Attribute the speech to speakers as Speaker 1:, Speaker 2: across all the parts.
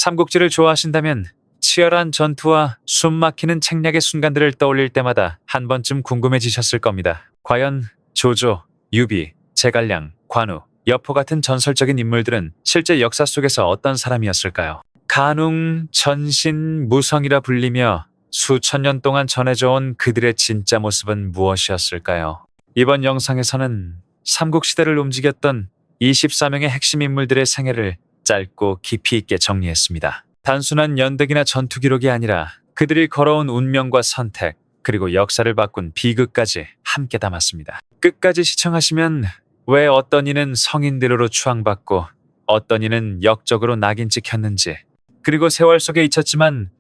Speaker 1: 삼국지를 좋아하신다면 치열한 전투와 숨막히는 책략의 순간들을 떠올릴 때마다 한 번쯤 궁금해지셨을 겁니다. 과연 조조, 유비, 제갈량, 관우, 여포 같은 전설적인 인물들은 실제 역사 속에서 어떤 사람이었을까요? 간웅, 전신, 무성이라 불리며 수천 년 동안 전해져온 그들의 진짜 모습은 무엇이었을까요? 이번 영상에서는 삼국시대를 움직였던 24명의 핵심 인물들의 생애를 짧고 깊이 있게 정리했습니다. 단순한 연대기나 전투 기록이 아니라 그들이 걸어온 운명과 선택, 그리고 역사를 바꾼 비극까지 함께 담았습니다. 끝까지 시청하시면 왜 어떤 이는 성인들로 추앙받고 어떤 이는 역적으로 낙인 찍혔는지, 그리고 세월 속에 잊혔지만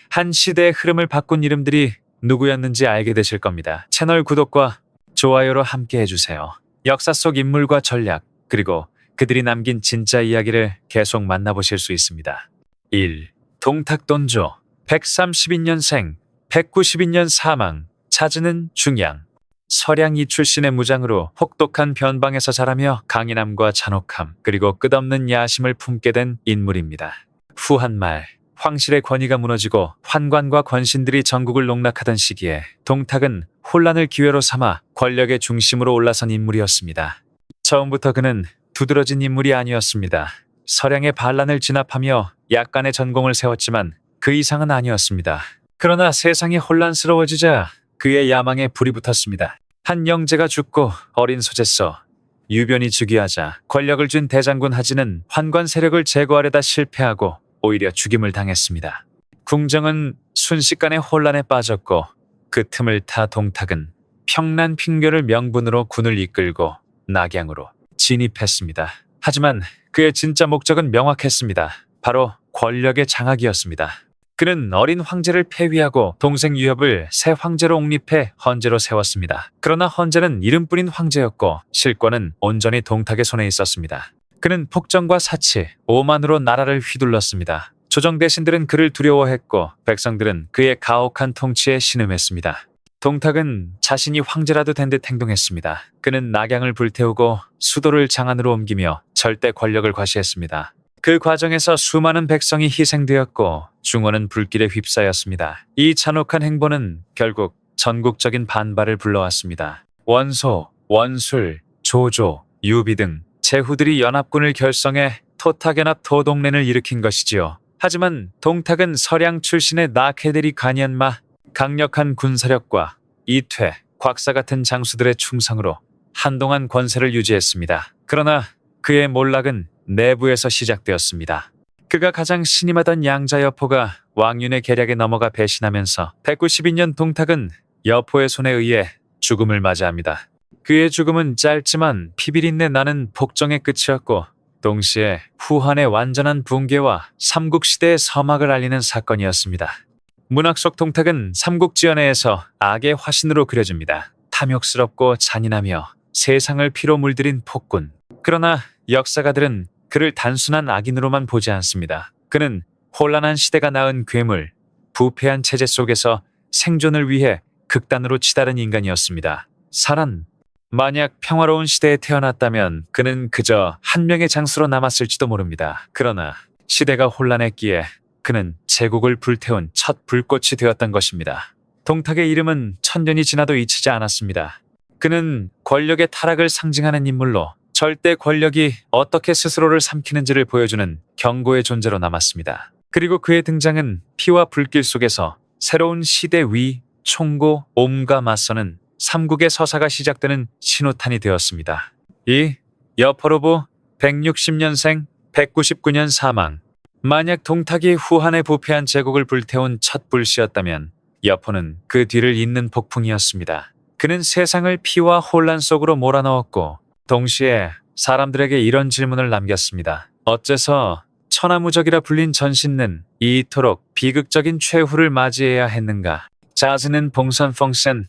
Speaker 1: 한 시대의 흐름을 바꾼 이름들이 누구였는지 알게 되실 겁니다. 채널 구독과 좋아요로 함께 해주세요. 역사 속 인물과 전략, 그리고 그들이 남긴 진짜 이야기를 계속 만나보실 수 있습니다. 1. 동탁돈조 132년생 192년 사망. 찾으는 중양. 서량이 출신의 무장으로 혹독한 변방에서 자라며 강인함과 잔혹함, 그리고 끝없는 야심을 품게 된 인물입니다. 후한말 황실의 권위가 무너지고 환관과 권신들이 전국을 농락하던 시기에 동탁은 혼란을 기회로 삼아 권력의 중심으로 올라선 인물이었습니다. 처음부터 그는 두드러진 인물이 아니었습니다. 서량의 반란을 진압하며 약간의 전공을 세웠지만 그 이상은 아니었습니다. 그러나 세상이 혼란스러워지자 그의 야망에 불이 붙었습니다. 한 영제가 죽고 어린 소재서 유변이 즉위하자 권력을 쥔 대장군 하진은 환관 세력을 제거하려다 실패하고 오히려 죽임을 당했습니다. 궁정은 순식간에 혼란에 빠졌고 그 틈을 타 동탁은 평난 핑계를 명분으로 군을 이끌고 낙양으로 진입했습니다. 하지만 그의 진짜 목적은 명확했습니다. 바로 권력의 장악이었습니다. 그는 어린 황제를 폐위하고 동생 유협을 새 황제로 옹립해 헌제로 세웠습니다. 그러나 헌제는 이름뿐인 황제였고 실권은 온전히 동탁의 손에 있었습니다. 그는 폭정과 사치, 오만으로 나라를 휘둘렀습니다. 조정 대신들은 그를 두려워했고 백성들은 그의 가혹한 통치에 신음했습니다. 동탁은 자신이 황제라도 된 듯 행동했습니다. 그는 낙양을 불태우고 수도를 장안으로 옮기며 절대 권력을 과시했습니다. 그 과정에서 수많은 백성이 희생되었고 중원은 불길에 휩싸였습니다. 이 잔혹한 행보는 결국 전국적인 반발을 불러왔습니다. 원소, 원술, 조조, 유비 등 제후들이 연합군을 결성해 토탁연합 도동連을 일으킨 것이지요. 하지만 동탁은 서량 출신의 나케데리 간현마, 강력한 군사력과 이퇴, 곽사 같은 장수들의 충성으로 한동안 권세를 유지했습니다. 그러나 그의 몰락은 내부에서 시작되었습니다. 그가 가장 신임하던 양자 여포가 왕윤의 계략에 넘어가 배신하면서 192년 동탁은 여포의 손에 의해 죽음을 맞이합니다. 그의 죽음은 짧지만 피비린내 나는 폭정의 끝이었고 동시에 후한의 완전한 붕괴와 삼국시대의 서막을 알리는 사건이었습니다. 문학 속 동탁은 삼국지연애에서 악의 화신으로 그려집니다. 탐욕스럽고 잔인하며 세상을 피로 물들인 폭군. 그러나 역사가들은 그를 단순한 악인으로만 보지 않습니다. 그는 혼란한 시대가 낳은 괴물, 부패한 체제 속에서 생존을 위해 극단으로 치달은 인간이었습니다. 사란, 만약 평화로운 시대에 태어났다면 그는 그저 한 명의 장수로 남았을지도 모릅니다. 그러나 시대가 혼란했기에 그는 제국을 불태운 첫 불꽃이 되었던 것입니다. 동탁의 이름은 천년이 지나도 잊히지 않았습니다. 그는 권력의 타락을 상징하는 인물로 절대 권력이 어떻게 스스로를 삼키는지를 보여주는 경고의 존재로 남았습니다. 그리고 그의 등장은 피와 불길 속에서 새로운 시대 위, 총고, 옴과 맞서는 삼국의 서사가 시작되는 신호탄이 되었습니다. 2. 여포로부 160년생 199년 사망. 만약 동탁이 후한에 부패한 제국을 불태운 첫 불씨였다면 여포는 그 뒤를 잇는 폭풍이었습니다. 그는 세상을 피와 혼란 속으로 몰아넣었고 동시에 사람들에게 이런 질문을 남겼습니다. 어째서 천하무적이라 불린 전신은 이토록 비극적인 최후를 맞이해야 했는가? 자즈는 봉선펑센.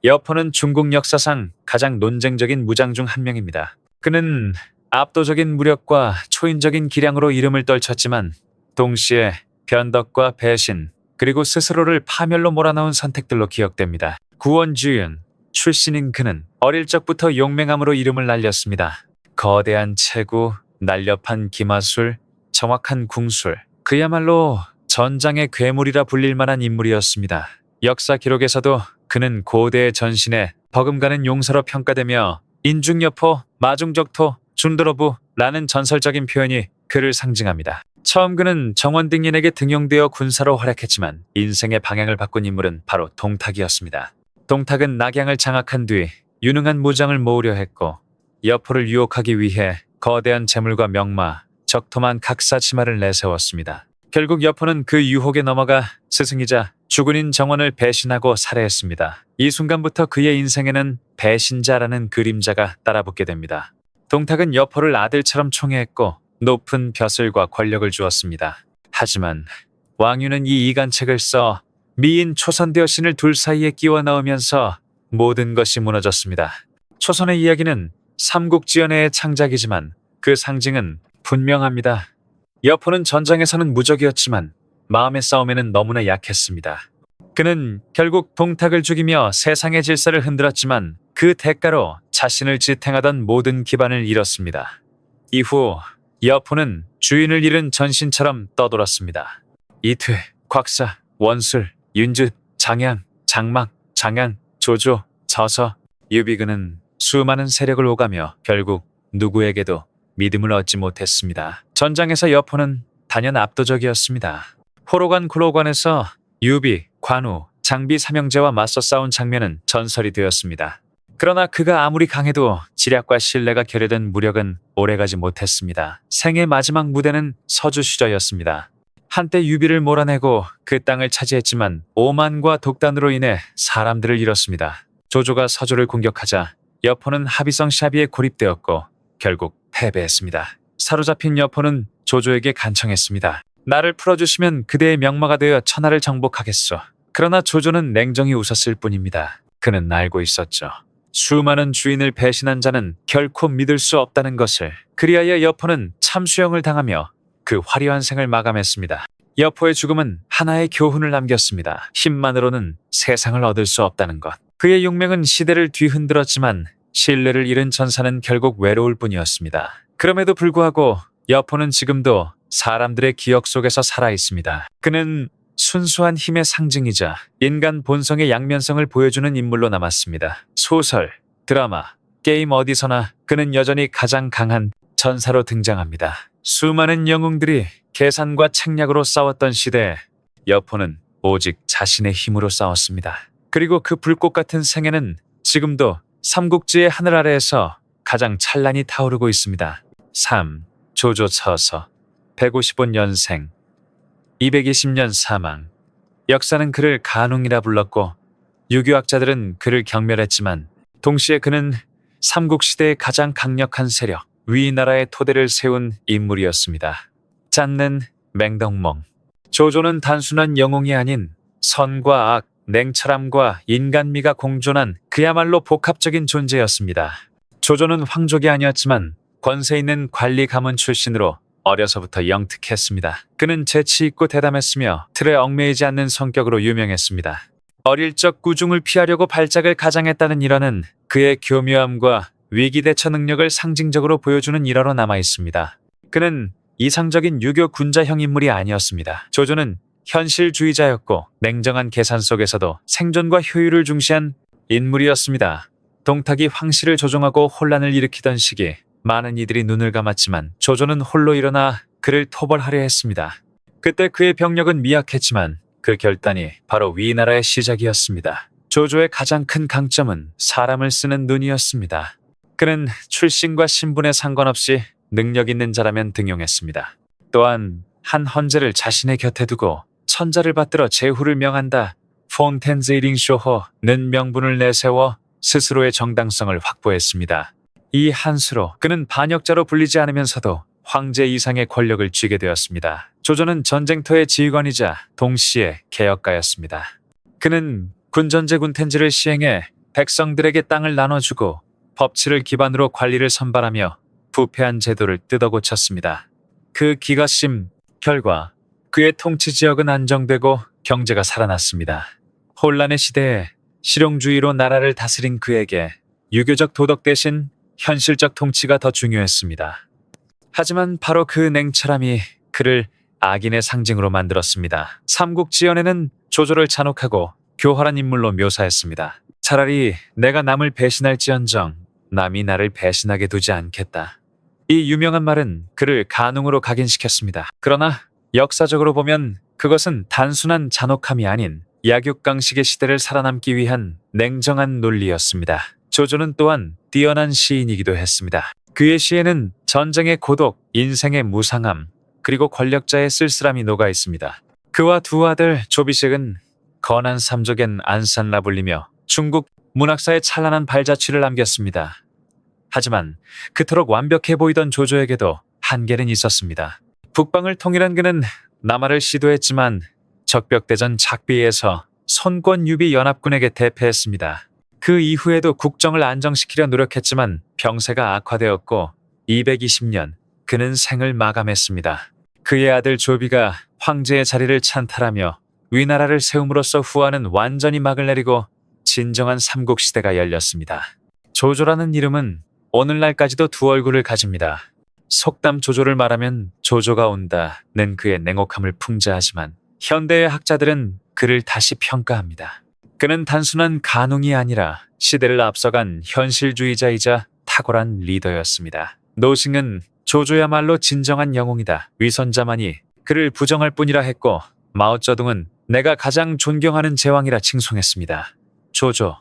Speaker 1: 여포는 중국 역사상 가장 논쟁적인 무장 중 한 명입니다. 그는 압도적인 무력과 초인적인 기량으로 이름을 떨쳤지만 동시에 변덕과 배신, 그리고 스스로를 파멸로 몰아넣은 선택들로 기억됩니다. 구원주윤 출신인 그는 어릴 적부터 용맹함으로 이름을 날렸습니다. 거대한 체구, 날렵한 기마술, 정확한 궁술, 그야말로 전장의 괴물이라 불릴 만한 인물이었습니다. 역사 기록에서도 그는 고대의 전신에 버금가는 용사로 평가되며 인중여포, 마중적토, 준드러부라는 전설적인 표현이 그를 상징합니다. 처음 그는 정원등린에게 등용되어 군사로 활약했지만 인생의 방향을 바꾼 인물은 바로 동탁이었습니다. 동탁은 낙양을 장악한 뒤 유능한 무장을 모으려 했고 여포를 유혹하기 위해 거대한 재물과 명마, 적토만 각사치마를 내세웠습니다. 결국 여포는 그 유혹에 넘어가 스승이자 주군인 정원을 배신하고 살해했습니다. 이 순간부터 그의 인생에는 배신자라는 그림자가 따라붙게 됩니다. 동탁은 여포를 아들처럼 총애했고 높은 벼슬과 권력을 주었습니다. 하지만 왕유는 이 이간책을 써 미인 초선대 여신을 둘 사이에 끼워 넣으면서 모든 것이 무너졌습니다. 초선의 이야기는 삼국지연의 창작이지만 그 상징은 분명합니다. 여포는 전장에서는 무적이었지만 마음의 싸움에는 너무나 약했습니다. 그는 결국 동탁을 죽이며 세상의 질서를 흔들었지만 그 대가로 자신을 지탱하던 모든 기반을 잃었습니다. 이후 여포는 주인을 잃은 전신처럼 떠돌았습니다. 이퇴, 곽사, 원술, 윤주, 장양, 장막, 장안, 조조, 저서, 유비근은 수많은 세력을 오가며 결국 누구에게도 믿음을 얻지 못했습니다. 전장에서 여포는 단연 압도적이었습니다. 호로관 구로관에서 유비, 관우, 장비 삼형제와 맞서 싸운 장면은 전설이 되었습니다. 그러나 그가 아무리 강해도 지략과 신뢰가 결여된 무력은 오래가지 못했습니다. 생의 마지막 무대는 서주시저였습니다. 한때 유비를 몰아내고 그 땅을 차지했지만 오만과 독단으로 인해 사람들을 잃었습니다. 조조가 서주를 공격하자 여포는 하비성 샤비에 고립되었고 결국 패배했습니다. 사로잡힌 여포는 조조에게 간청했습니다. 나를 풀어주시면 그대의 명마가 되어 천하를 정복하겠소. 그러나 조조는 냉정히 웃었을 뿐입니다. 그는 알고 있었죠. 수많은 주인을 배신한 자는 결코 믿을 수 없다는 것을. 그리하여 여포는 참수형을 당하며 그 화려한 생을 마감했습니다. 여포의 죽음은 하나의 교훈을 남겼습니다. 힘만으로는 세상을 얻을 수 없다는 것. 그의 용맹은 시대를 뒤흔들었지만 신뢰를 잃은 전사는 결국 외로울 뿐이었습니다. 그럼에도 불구하고 여포는 지금도 사람들의 기억 속에서 살아있습니다. 그는 순수한 힘의 상징이자 인간 본성의 양면성을 보여주는 인물로 남았습니다. 소설, 드라마, 게임 어디서나 그는 여전히 가장 강한 전사로 등장합니다. 수많은 영웅들이 계산과 책략으로 싸웠던 시대에 여포는 오직 자신의 힘으로 싸웠습니다. 그리고 그 불꽃 같은 생애는 지금도 삼국지의 하늘 아래에서 가장 찬란히 타오르고 있습니다. 3. 조조 처서 155년생 220년 사망. 역사는 그를 간웅이라 불렀고 유교학자들은 그를 경멸했지만 동시에 그는 삼국시대의 가장 강력한 세력, 위나라의 토대를 세운 인물이었습니다. 짠는 맹덕몽. 조조는 단순한 영웅이 아닌 선과 악, 냉철함과 인간미가 공존한 그야말로 복합적인 존재였습니다. 조조는 황족이 아니었지만 권세 있는 관리 가문 출신으로 어려서부터 영특했습니다. 그는 재치있고 대담했으며 틀에 얽매이지 않는 성격으로 유명했습니다. 어릴 적 꾸중을 피하려고 발작을 가장했다는 일화는 그의 교묘함과 위기 대처 능력을 상징적으로 보여주는 일화로 남아있습니다. 그는 이상적인 유교 군자형 인물이 아니었습니다. 조조는 현실주의자였고 냉정한 계산 속에서도 생존과 효율을 중시한 인물이었습니다. 동탁이 황실을 조종하고 혼란을 일으키던 시기 많은 이들이 눈을 감았지만 조조는 홀로 일어나 그를 토벌하려 했습니다. 그때 그의 병력은 미약했지만 그 결단이 바로 위나라의 시작이었습니다. 조조의 가장 큰 강점은 사람을 쓰는 눈이었습니다. 그는 출신과 신분에 상관없이 능력 있는 자라면 등용했습니다. 또한 한 헌제를 자신의 곁에 두고 천자를 받들어 제후를 명한다. 폰텐제이링쇼호는 명분을 내세워 스스로의 정당성을 확보했습니다. 이 한수로 그는 반역자로 불리지 않으면서도 황제 이상의 권력을 쥐게 되었습니다. 조조는 전쟁터의 지휘관이자 동시에 개혁가였습니다. 그는 군전제 군텐제를 시행해 백성들에게 땅을 나눠주고 법치를 기반으로 관리를 선발하며 부패한 제도를 뜯어고쳤습니다. 그 기가심 결과 그의 통치 지역은 안정되고 경제가 살아났습니다. 혼란의 시대에 실용주의로 나라를 다스린 그에게 유교적 도덕 대신 현실적 통치가 더 중요했습니다. 하지만 바로 그 냉철함이 그를 악인의 상징으로 만들었습니다. 삼국지연에는 조조를 잔혹하고 교활한 인물로 묘사했습니다. 차라리 내가 남을 배신할지언정 남이 나를 배신하게 두지 않겠다. 이 유명한 말은 그를 간웅으로 각인시켰습니다. 그러나 역사적으로 보면 그것은 단순한 잔혹함이 아닌 약육강식의 시대를 살아남기 위한 냉정한 논리였습니다. 조조는 또한 뛰어난 시인이기도 했습니다. 그의 시에는 전쟁의 고독, 인생의 무상함, 그리고 권력자의 쓸쓸함이 녹아 있습니다. 그와 두 아들 조비식은 건한 삼족엔 안산라 불리며 중국 문학사에 찬란한 발자취를 남겼습니다. 하지만 그토록 완벽해 보이던 조조에게도 한계는 있었습니다. 북방을 통일한 그는 남하를 시도했지만 적벽대전 작비에서 선권 유비 연합군에게 대패했습니다. 그 이후에도 국정을 안정시키려 노력했지만 병세가 악화되었고 220년 그는 생을 마감했습니다. 그의 아들 조비가 황제의 자리를 찬탈하며 위나라를 세움으로써 후한은 완전히 막을 내리고 진정한 삼국시대가 열렸습니다. 조조라는 이름은 오늘날까지도 두 얼굴을 가집니다. 속담 조조를 말하면 조조가 온다는 그의 냉혹함을 풍자하지만 현대의 학자들은 그를 다시 평가합니다. 그는 단순한 간웅이 아니라 시대를 앞서간 현실주의자이자 탁월한 리더였습니다. 노싱은 조조야말로 진정한 영웅이다. 위선자만이 그를 부정할 뿐이라 했고 마오쩌둥은 내가 가장 존경하는 제왕이라 칭송했습니다. 조조,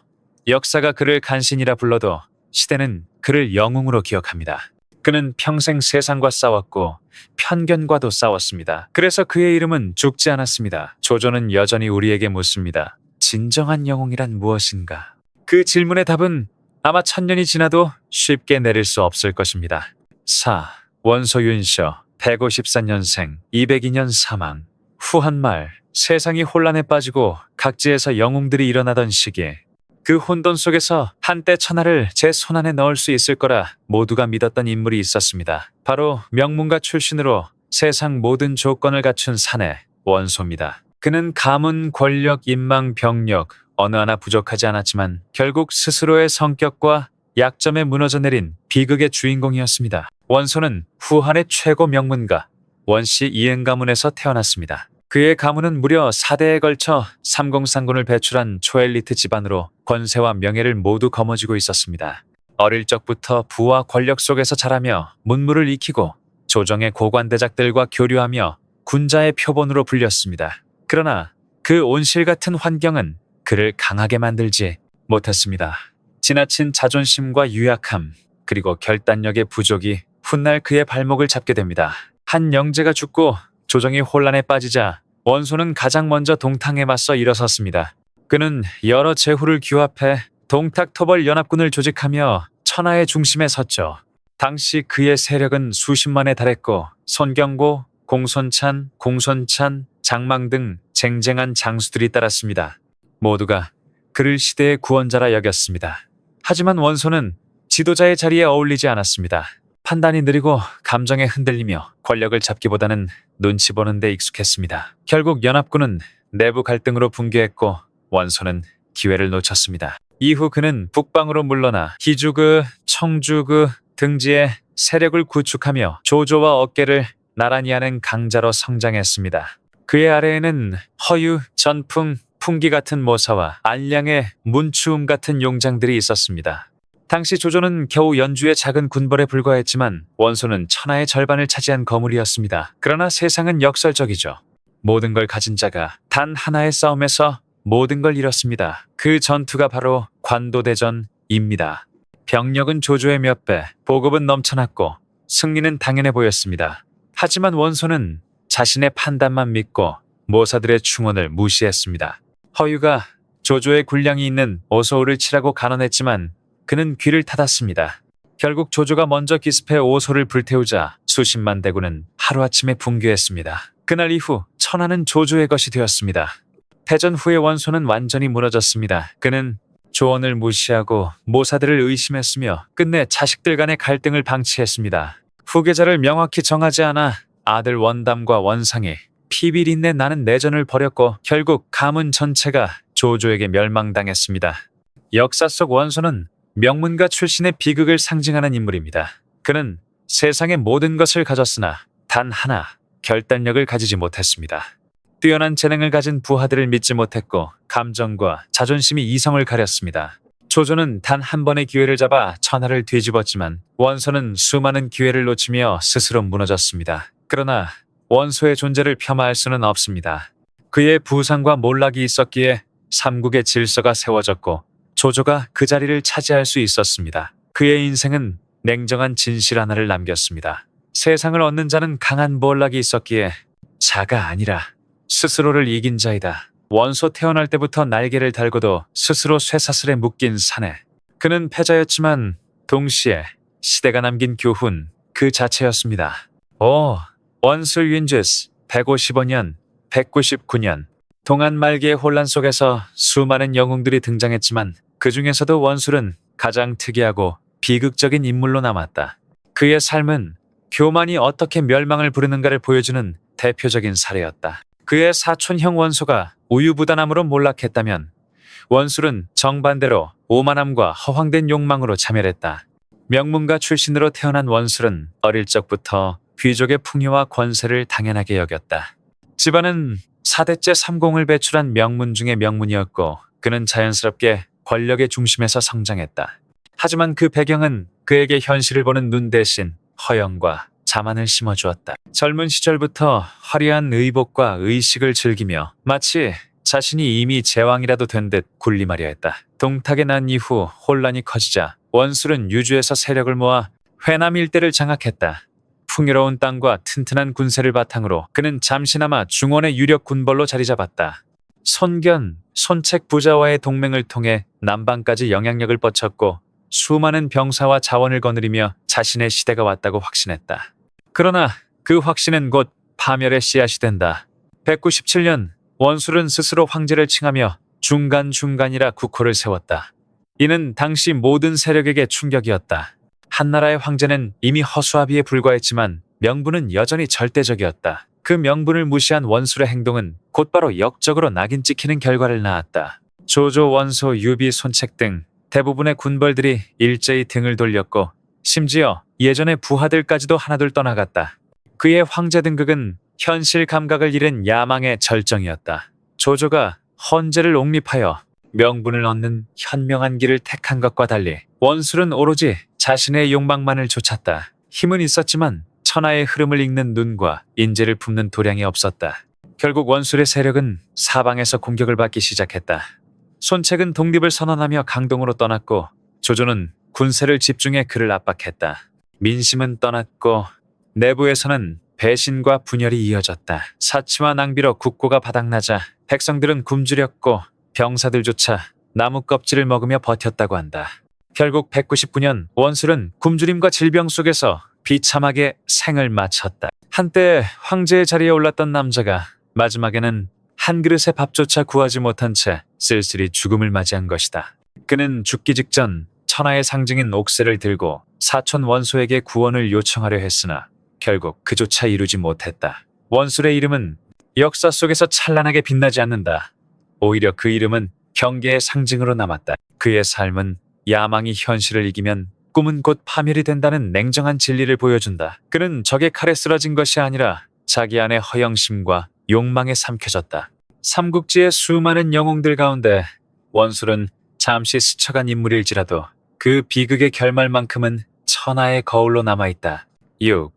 Speaker 1: 역사가 그를 간신이라 불러도 시대는 그를 영웅으로 기억합니다. 그는 평생 세상과 싸웠고 편견과도 싸웠습니다. 그래서 그의 이름은 죽지 않았습니다. 조조는 여전히 우리에게 묻습니다. 진정한 영웅이란 무엇인가? 그 질문의 답은 아마 1000년이 지나도 쉽게 내릴 수 없을 것입니다. 4. 원소 윤셔 154년생 202년 사망. 후한말 세상이 혼란에 빠지고 각지에서 영웅들이 일어나던 시기에 그 혼돈 속에서 한때 천하를 제 손안에 넣을 수 있을 거라 모두가 믿었던 인물이 있었습니다. 바로 명문가 출신으로 세상 모든 조건을 갖춘 사내 원소입니다. 그는 가문, 권력, 인망, 병력 어느 하나 부족하지 않았지만 결국 스스로의 성격과 약점에 무너져 내린 비극의 주인공이었습니다. 원소는 후한의 최고 명문가 원씨 이행 가문에서 태어났습니다. 그의 가문은 무려 4대에 걸쳐 삼공산군을 배출한 초엘리트 집안으로 권세와 명예를 모두 거머쥐고 있었습니다. 어릴 적부터 부와 권력 속에서 자라며 문물을 익히고 조정의 고관대작들과 교류하며 군자의 표본으로 불렸습니다. 그러나 그 온실 같은 환경은 그를 강하게 만들지 못했습니다. 지나친 자존심과 유약함, 그리고 결단력의 부족이 훗날 그의 발목을 잡게 됩니다. 한 영제가 죽고 조정이 혼란에 빠지자 원소는 가장 먼저 동탕에 맞서 일어섰습니다. 그는 여러 제후를 규합해 동탁토벌 연합군을 조직하며 천하의 중심에 섰죠. 당시 그의 세력은 수십만에 달했고 손경고, 공손찬, 공손찬, 장망 등 쟁쟁한 장수들이 따랐습니다. 모두가 그를 시대의 구원자라 여겼습니다. 하지만 원소는 지도자의 자리에 어울리지 않았습니다. 판단이 느리고 감정에 흔들리며 권력을 잡기보다는 눈치 보는 데 익숙했습니다. 결국 연합군은 내부 갈등으로 붕괴했고 원소는 기회를 놓쳤습니다. 이후 그는 북방으로 물러나 희주그, 청주그 등지에 세력을 구축하며 조조와 어깨를 나란히 하는 강자로 성장했습니다. 그의 아래에는 허유, 전풍, 풍기 같은 모사와 안량의 문추움 같은 용장들이 있었습니다. 당시 조조는 겨우 연주의 작은 군벌에 불과했지만 원소는 천하의 절반을 차지한 거물이었습니다. 그러나 세상은 역설적이죠. 모든 걸 가진 자가 단 하나의 싸움에서 모든 걸 잃었습니다. 그 전투가 바로 관도대전입니다. 병력은 조조의 몇 배, 보급은 넘쳐났고 승리는 당연해 보였습니다. 하지만 원소는 자신의 판단만 믿고 모사들의 충언을 무시했습니다. 허유가 조조의 군량이 있는 오소를 치라고 간언했지만 그는 귀를 닫았습니다. 결국 조조가 먼저 기습해 오소를 불태우자 수십만 대군은 하루아침에 붕괴했습니다. 그날 이후 천하는 조조의 것이 되었습니다. 패전 후의 원소는 완전히 무너졌습니다. 그는 조언을 무시하고 모사들을 의심했으며 끝내 자식들 간의 갈등을 방치했습니다. 후계자를 명확히 정하지 않아 아들 원담과 원상이 피비린내 나는 내전을 벌였고 결국 가문 전체가 조조에게 멸망당했습니다. 역사 속 원소는 명문가 출신의 비극을 상징하는 인물입니다. 그는 세상의 모든 것을 가졌으나 단 하나 결단력을 가지지 못했습니다. 뛰어난 재능을 가진 부하들을 믿지 못했고 감정과 자존심이 이성을 가렸습니다. 조조는 단 한 번의 기회를 잡아 천하를 뒤집었지만 원소는 수많은 기회를 놓치며 스스로 무너졌습니다. 그러나 원소의 존재를 폄하할 수는 없습니다. 그의 부상과 몰락이 있었기에 삼국의 질서가 세워졌고 조조가 그 자리를 차지할 수 있었습니다. 그의 인생은 냉정한 진실 하나를 남겼습니다. 세상을 얻는 자는 강한 몰락이 있었기에 자가 아니라 스스로를 이긴 자이다. 원소 태어날 때부터 날개를 달고도 스스로 쇠사슬에 묶인 사내. 그는 패자였지만 동시에 시대가 남긴 교훈 그 자체였습니다. 원술 윈주스 155년, 199년. 동안 말기의 혼란 속에서 수많은 영웅들이 등장했지만 그 중에서도 원술은 가장 특이하고 비극적인 인물로 남았다. 그의 삶은 교만이 어떻게 멸망을 부르는가를 보여주는 대표적인 사례였다. 그의 사촌형 원소가 우유부단함으로 몰락했다면 원술은 정반대로 오만함과 허황된 욕망으로 자멸했다. 명문가 출신으로 태어난 원술은 어릴 적부터 귀족의 풍요와 권세를 당연하게 여겼다. 집안은 4대째 3공을 배출한 명문 중의 명문이었고 그는 자연스럽게 권력의 중심에서 성장했다. 하지만 그 배경은 그에게 현실을 보는 눈 대신 허영과 자만을 심어주었다. 젊은 시절부터 화려한 의복과 의식을 즐기며 마치 자신이 이미 제왕이라도 된 듯 군림하려 했다. 동탁에 난 이후 혼란이 커지자 원술은 유주에서 세력을 모아 회남 일대를 장악했다. 풍요로운 땅과 튼튼한 군세를 바탕으로 그는 잠시나마 중원의 유력 군벌로 자리 잡았다. 손견, 손책 부자와의 동맹을 통해 남방까지 영향력을 뻗쳤고 수많은 병사와 자원을 거느리며 자신의 시대가 왔다고 확신했다. 그러나 그 확신은 곧 파멸의 씨앗이 된다. 197년 원술은 스스로 황제를 칭하며 중간이라 국호를 세웠다. 이는 당시 모든 세력에게 충격이었다. 한나라의 황제는 이미 허수아비에 불과했지만 명분은 여전히 절대적이었다. 그 명분을 무시한 원술의 행동은 곧바로 역적으로 낙인 찍히는 결과를 낳았다. 조조, 원소, 유비, 손책 등 대부분의 군벌들이 일제히 등을 돌렸고 심지어 예전의 부하들까지도 하나둘 떠나갔다. 그의 황제 등극은 현실 감각을 잃은 야망의 절정이었다. 조조가 헌제를 옹립하여 명분을 얻는 현명한 길을 택한 것과 달리 원술은 오로지 자신의 욕망만을 좇았다. 힘은 있었지만 천하의 흐름을 읽는 눈과 인재를 품는 도량이 없었다. 결국 원술의 세력은 사방에서 공격을 받기 시작했다. 손책은 독립을 선언하며 강동으로 떠났고 조조는 군세를 집중해 그를 압박했다. 민심은 떠났고 내부에서는 배신과 분열이 이어졌다. 사치와 낭비로 국고가 바닥나자 백성들은 굶주렸고 병사들조차 나무 껍질을 먹으며 버텼다고 한다. 결국 199년 원술은 굶주림과 질병 속에서 비참하게 생을 마쳤다. 한때 황제의 자리에 올랐던 남자가 마지막에는 한 그릇의 밥조차 구하지 못한 채 쓸쓸히 죽음을 맞이한 것이다. 그는 죽기 직전 천하의 상징인 옥새를 들고 사촌 원소에게 구원을 요청하려 했으나 결국 그조차 이루지 못했다. 원술의 이름은 역사 속에서 찬란하게 빛나지 않는다. 오히려 그 이름은 경계의 상징으로 남았다. 그의 삶은 야망이 현실을 이기면 꿈은 곧 파멸이 된다는 냉정한 진리를 보여준다. 그는 적의 칼에 쓰러진 것이 아니라 자기 안의 허영심과 욕망에 삼켜졌다. 삼국지의 수많은 영웅들 가운데 원술은 잠시 스쳐간 인물일지라도 그 비극의 결말만큼은 천하의 거울로 남아있다. 6.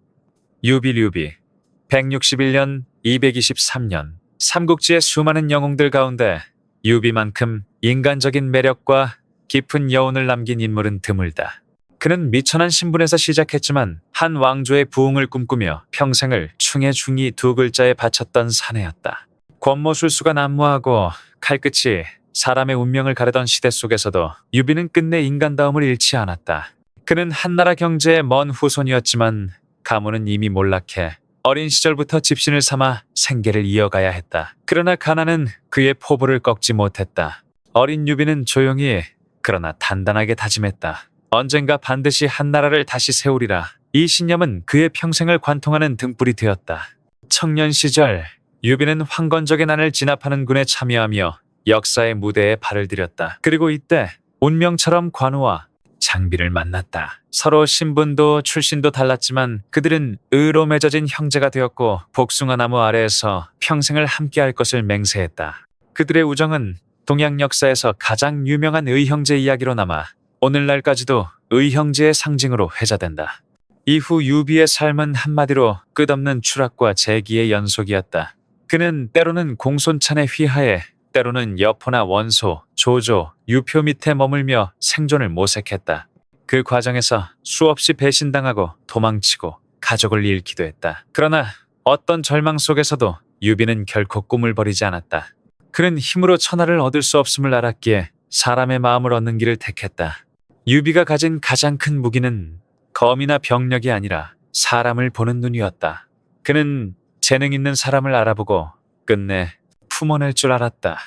Speaker 1: 유비 161년 223년 삼국지의 수많은 영웅들 가운데 유비만큼 인간적인 매력과 깊은 여운을 남긴 인물은 드물다. 그는 미천한 신분에서 시작했지만 한 왕조의 부흥을 꿈꾸며 평생을 충의 중이 두 글자에 바쳤던 사내였다. 권모술수가 난무하고 칼끝이 사람의 운명을 가르던 시대 속에서도 유비는 끝내 인간다움을 잃지 않았다. 그는 한나라 경제의 먼 후손이었지만 가문은 이미 몰락해 어린 시절부터 집신을 삼아 생계를 이어가야 했다. 그러나 가난은 그의 포부를 꺾지 못했다. 어린 유비는 조용히 그러나 단단하게 다짐했다. 언젠가 반드시 한나라를 다시 세우리라. 이 신념은 그의 평생을 관통하는 등불이 되었다. 청년 시절 유비는 황건적의 난을 진압하는 군에 참여하며 역사의 무대에 발을 들였다. 그리고 이때 운명처럼 관우와 장비를 만났다. 서로 신분도 출신도 달랐지만 그들은 의로 맺어진 형제가 되었고 복숭아 나무 아래에서 평생을 함께할 것을 맹세했다. 그들의 우정은 동양 역사에서 가장 유명한 의형제 이야기로 남아 오늘날까지도 의형제의 상징으로 회자된다. 이후 유비의 삶은 한마디로 끝없는 추락과 재기의 연속이었다. 그는 때로는 공손찬의 휘하에 때로는 여포나 원소, 조조, 유표 밑에 머물며 생존을 모색했다. 그 과정에서 수없이 배신당하고 도망치고 가족을 잃기도 했다. 그러나 어떤 절망 속에서도 유비는 결코 꿈을 버리지 않았다. 그는 힘으로 천하를 얻을 수 없음을 알았기에 사람의 마음을 얻는 길을 택했다. 유비가 가진 가장 큰 무기는 검이나 병력이 아니라 사람을 보는 눈이었다. 그는 재능 있는 사람을 알아보고 끝내 품어낼 줄 알았다.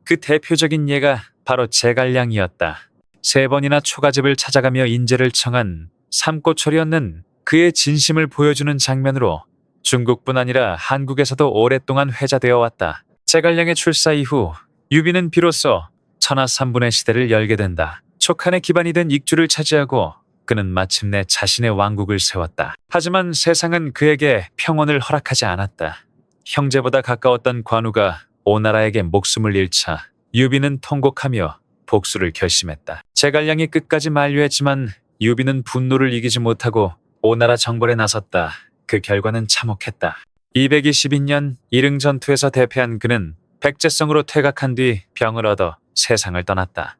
Speaker 1: 그 대표적인 예가 바로 제갈량이었다. 3번이나 초가집을 찾아가며 인재를 청한 삼고초리였는 그의 진심을 보여주는 장면으로 중국뿐 아니라 한국에서도 오랫동안 회자되어 왔다. 제갈량의 출사 이후 유비는 비로소 천하 3분의 시대를 열게 된다. 촉한의 기반이 된 익주를 차지하고 그는 마침내 자신의 왕국을 세웠다. 하지만 세상은 그에게 평온을 허락하지 않았다. 형제보다 가까웠던 관우가 오나라에게 목숨을 잃자 유비는 통곡하며 복수를 결심했다. 제갈량이 끝까지 만류했지만 유비는 분노를 이기지 못하고 오나라 정벌에 나섰다. 그 결과는 참혹했다. 222년 이릉전투에서 대패한 그는 백제성으로 퇴각한 뒤 병을 얻어 세상을 떠났다.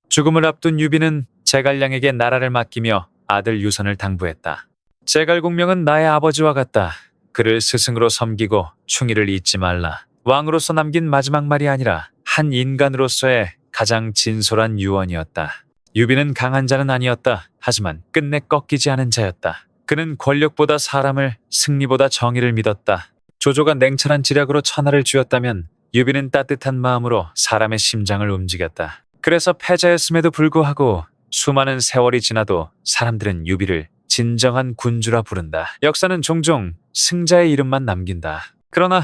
Speaker 1: 죽음을 앞둔 유비는 제갈량에게 나라를 맡기며 아들 유선을 당부했다. 제갈공명은 나의 아버지와 같다. 그를 스승으로 섬기고 충의를 잊지 말라. 왕으로서 남긴 마지막 말이 아니라 한 인간으로서의 가장 진솔한 유언이었다. 유비는 강한 자는 아니었다. 하지만 끝내 꺾이지 않은 자였다. 그는 권력보다 사람을, 승리보다 정의를 믿었다. 조조가 냉철한 지략으로 천하를 쥐었다면 유비는 따뜻한 마음으로 사람의 심장을 움직였다. 그래서 패자였음에도 불구하고 수많은 세월이 지나도 사람들은 유비를 진정한 군주라 부른다. 역사는 종종 승자의 이름만 남긴다. 그러나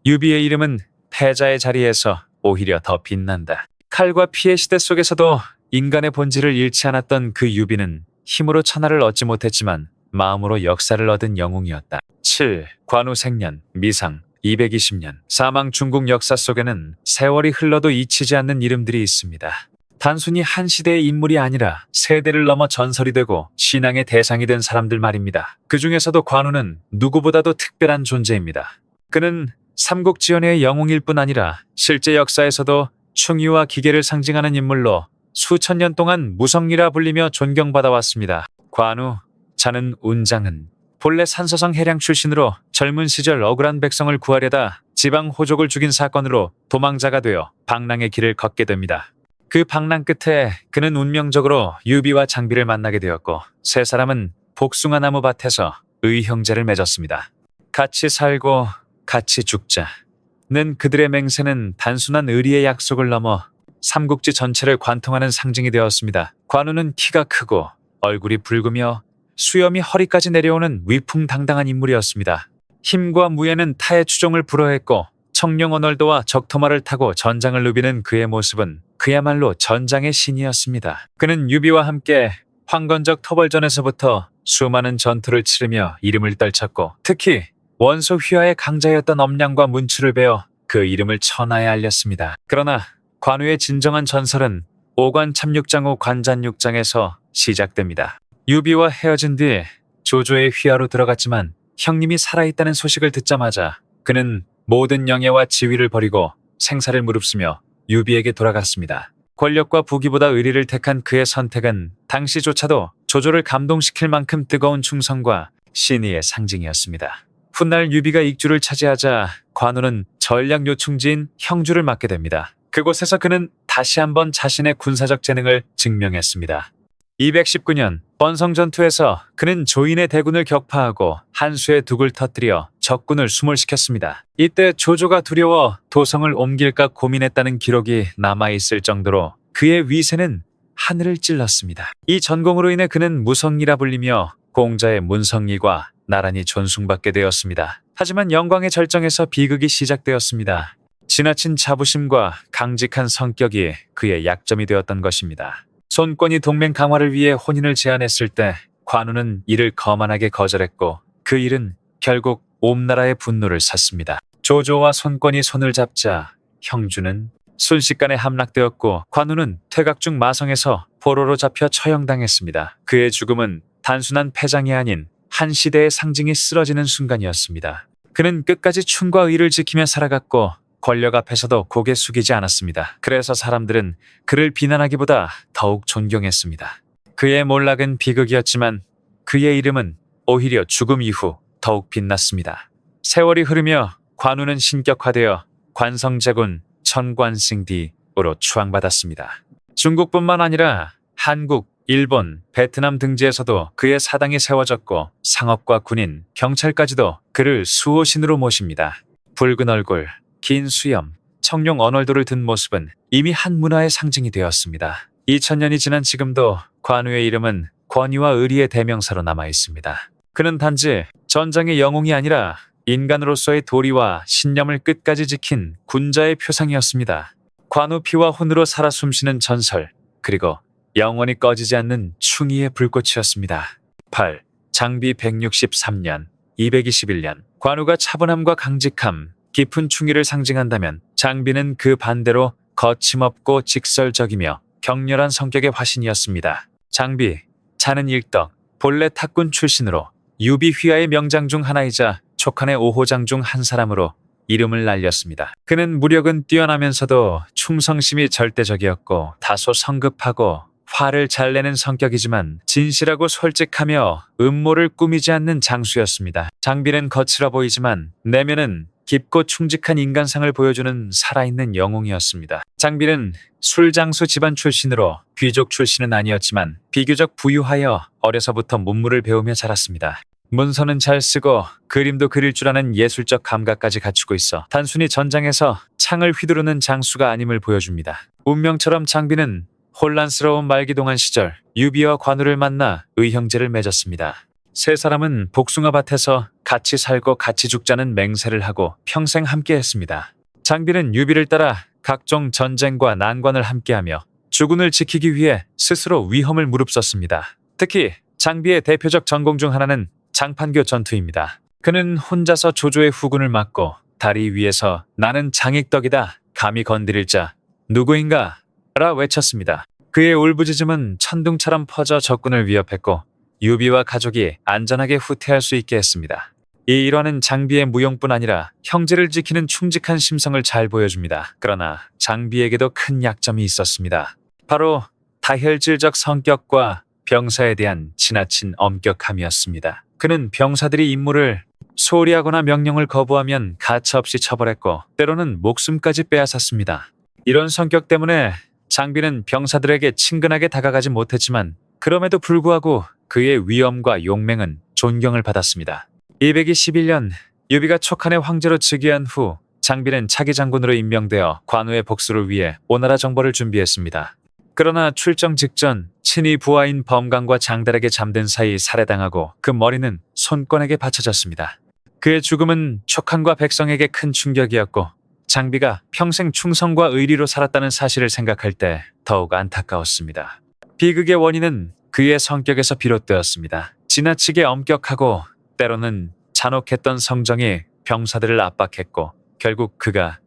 Speaker 1: 유비의 이름은 패자의 자리에서 오히려 더 빛난다. 칼과 피의 시대 속에서도 인간의 본질을 잃지 않았던 그 유비는 힘으로 천하를 얻지 못했지만 마음으로 역사를 얻은 영웅이었다. 7. 관우 생년, 미상, 220년. 사망 중국 역사 속에는 세월이 흘러도 잊히지 않는 이름들이 있습니다. 단순히 한 시대의 인물이 아니라 세대를 넘어 전설이 되고 신앙의 대상이 된 사람들 말입니다. 그 중에서도 관우는 누구보다도 특별한 존재입니다. 그는 삼국지연의 영웅일 뿐 아니라 실제 역사에서도 충의와 기계를 상징하는 인물로 수천 년 동안 무성리라 불리며 존경받아왔습니다. 관우, 자는 운장은 본래 산서성 해량 출신으로 젊은 시절 억울한 백성을 구하려다 지방 호족을 죽인 사건으로 도망자가 되어 방랑의 길을 걷게 됩니다. 그 방랑 끝에 그는 운명적으로 유비와 장비를 만나게 되었고 세 사람은 복숭아 나무 밭에서 의형제를 맺었습니다. 같이 살고 같이 죽자는 그들의 맹세는 단순한 의리의 약속을 넘어 삼국지 전체를 관통하는 상징이 되었습니다. 관우는 키가 크고 얼굴이 붉으며 수염이 허리까지 내려오는 위풍당당한 인물이었습니다. 힘과 무예는 타의 추종을 불허했고 청룡언월도와 적토마를 타고 전장을 누비는 그의 모습은 그야말로 전장의 신이었습니다. 그는 유비와 함께 황건적 토벌전에서부터 수많은 전투를 치르며 이름을 떨쳤고 특히 원소 휘하의 강자였던 엄량과 문추를 베어 그 이름을 천하에 알렸습니다. 그러나 관우의 진정한 전설은 오관 참육장 후 관잔육장에서 시작됩니다. 유비와 헤어진 뒤 조조의 휘하로 들어갔지만 형님이 살아있다는 소식을 듣자마자 그는 모든 영예와 지위를 버리고 생사를 무릅쓰며 유비에게 돌아갔습니다. 권력과 부귀보다 의리를 택한 그의 선택은 당시조차도 조조를 감동시킬 만큼 뜨거운 충성과 신의의 상징이었습니다. 훗날 유비가 익주를 차지하자 관우는 전략 요충지인 형주를 맡게 됩니다. 그곳에서 그는 다시 한번 자신의 군사적 재능을 증명했습니다. 219년 번성전투에서 그는 조인의 대군을 격파하고 한수의 둑을 터뜨려 적군을 수몰시켰습니다. 이때 조조가 두려워 도성을 옮길까 고민했다는 기록이 남아있을 정도로 그의 위세는 하늘을 찔렀습니다. 이 전공으로 인해 그는 무성리라 불리며 공자의 문성리과 나란히 존숭받게 되었습니다. 하지만 영광의 절정에서 비극이 시작되었습니다. 지나친 자부심과 강직한 성격이 그의 약점이 되었던 것입니다. 손권이 동맹 강화를 위해 혼인을 제안했을 때 관우는 이를 거만하게 거절했고 그 일은 결국 옴나라의 분노를 샀습니다. 조조와 손권이 손을 잡자 형주는 순식간에 함락되었고 관우는 퇴각 중 마성에서 포로로 잡혀 처형당했습니다. 그의 죽음은 단순한 패장이 아닌 한 시대의 상징이 쓰러지는 순간이었습니다. 그는 끝까지 충과 의를 지키며 살아갔고 권력 앞에서도 고개 숙이지 않았습니다. 그래서 사람들은 그를 비난하기보다 더욱 존경했습니다. 그의 몰락은 비극이었지만 그의 이름은 오히려 죽음 이후 더욱 빛났습니다. 세월이 흐르며 관우는 신격화되어 관성제군 천관승디으로 추앙받았습니다. 중국뿐만 아니라 한국, 일본, 베트남 등지에서도 그의 사당이 세워졌고 상업과 군인, 경찰까지도 그를 수호신으로 모십니다. 붉은 얼굴, 긴 수염, 청룡 언얼도를 든 모습은 이미 한 문화의 상징이 되었습니다. 2000년이 지난 지금도 관우의 이름은 권위와 의리의 대명사로 남아 있습니다. 그는 단지 전장의 영웅이 아니라 인간으로서의 도리와 신념을 끝까지 지킨 군자의 표상이었습니다. 관우 피와 혼으로 살아 숨쉬는 전설, 그리고 영원히 꺼지지 않는 충의의 불꽃이었습니다. 8. 장비 163년, 221년. 관우가 차분함과 강직함, 깊은 충의를 상징한다면 장비는 그 반대로 거침없고 직설적이며 격렬한 성격의 화신이었습니다. 장비, 자는 일덕, 본래 탁군 출신으로 유비 휘하의 명장 중 하나이자 촉한의 5호장 중 한 사람으로 이름을 날렸습니다. 그는 무력은 뛰어나면서도 충성심이 절대적이었고 다소 성급하고 화를 잘 내는 성격이지만 진실하고 솔직하며 음모를 꾸미지 않는 장수였습니다. 장비는 거칠어 보이지만 내면은 깊고 충직한 인간상을 보여주는 살아있는 영웅이었습니다. 장비는 술장수 집안 출신으로 귀족 출신은 아니었지만 비교적 부유하여 어려서부터 문물을 배우며 자랐습니다. 문서는 잘 쓰고 그림도 그릴 줄 아는 예술적 감각까지 갖추고 있어 단순히 전장에서 창을 휘두르는 장수가 아님을 보여줍니다. 운명처럼 장비는 혼란스러운 말기동한 시절 유비와 관우를 만나 의형제를 맺었습니다. 세 사람은 복숭아밭에서 같이 살고 같이 죽자는 맹세를 하고 평생 함께했습니다. 장비는 유비를 따라 각종 전쟁과 난관을 함께하며 주군을 지키기 위해 스스로 위험을 무릅썼습니다. 특히 장비의 대표적 전공 중 하나는 장판교 전투입니다. 그는 혼자서 조조의 후군을 막고 다리 위에서 나는 장익덕이다. 감히 건드릴 자 누구인가? 라 외쳤습니다. 그의 울부짖음은 천둥처럼 퍼져 적군을 위협했고 유비와 가족이 안전하게 후퇴할 수 있게 했습니다. 이 일화는 장비의 무용뿐 아니라 형제를 지키는 충직한 심성을 잘 보여줍니다. 그러나 장비에게도 큰 약점이 있었습니다. 바로 다혈질적 성격과 병사에 대한 지나친 엄격함이었습니다. 그는 병사들이 임무를 소홀히 하거나 명령을 거부하면 가차없이 처벌했고 때로는 목숨까지 빼앗았습니다. 이런 성격 때문에 장비는 병사들에게 친근하게 다가가지 못했지만 그럼에도 불구하고 그의 위엄과 용맹은 존경을 받았습니다. 221년 유비가 촉한의 황제로 즉위한 후 장비는 차기 장군으로 임명되어 관우의 복수를 위해 오나라 정벌을 준비했습니다. 그러나 출정 직전 친히 부하인 범강과 장달에게 잠든 사이 살해당하고 그 머리는 손권에게 바쳐졌습니다. 그의 죽음은 촉한과 백성에게 큰 충격이었고 장비가 평생 충성과 의리로 살았다는 사실을 생각할 때 더욱 안타까웠습니다. 비극의 원인은 그의 성격에서 비롯되었습니다. 지나치게 엄격하고 때로는 잔혹했던 성정이 병사들을 압박했고 결국 그가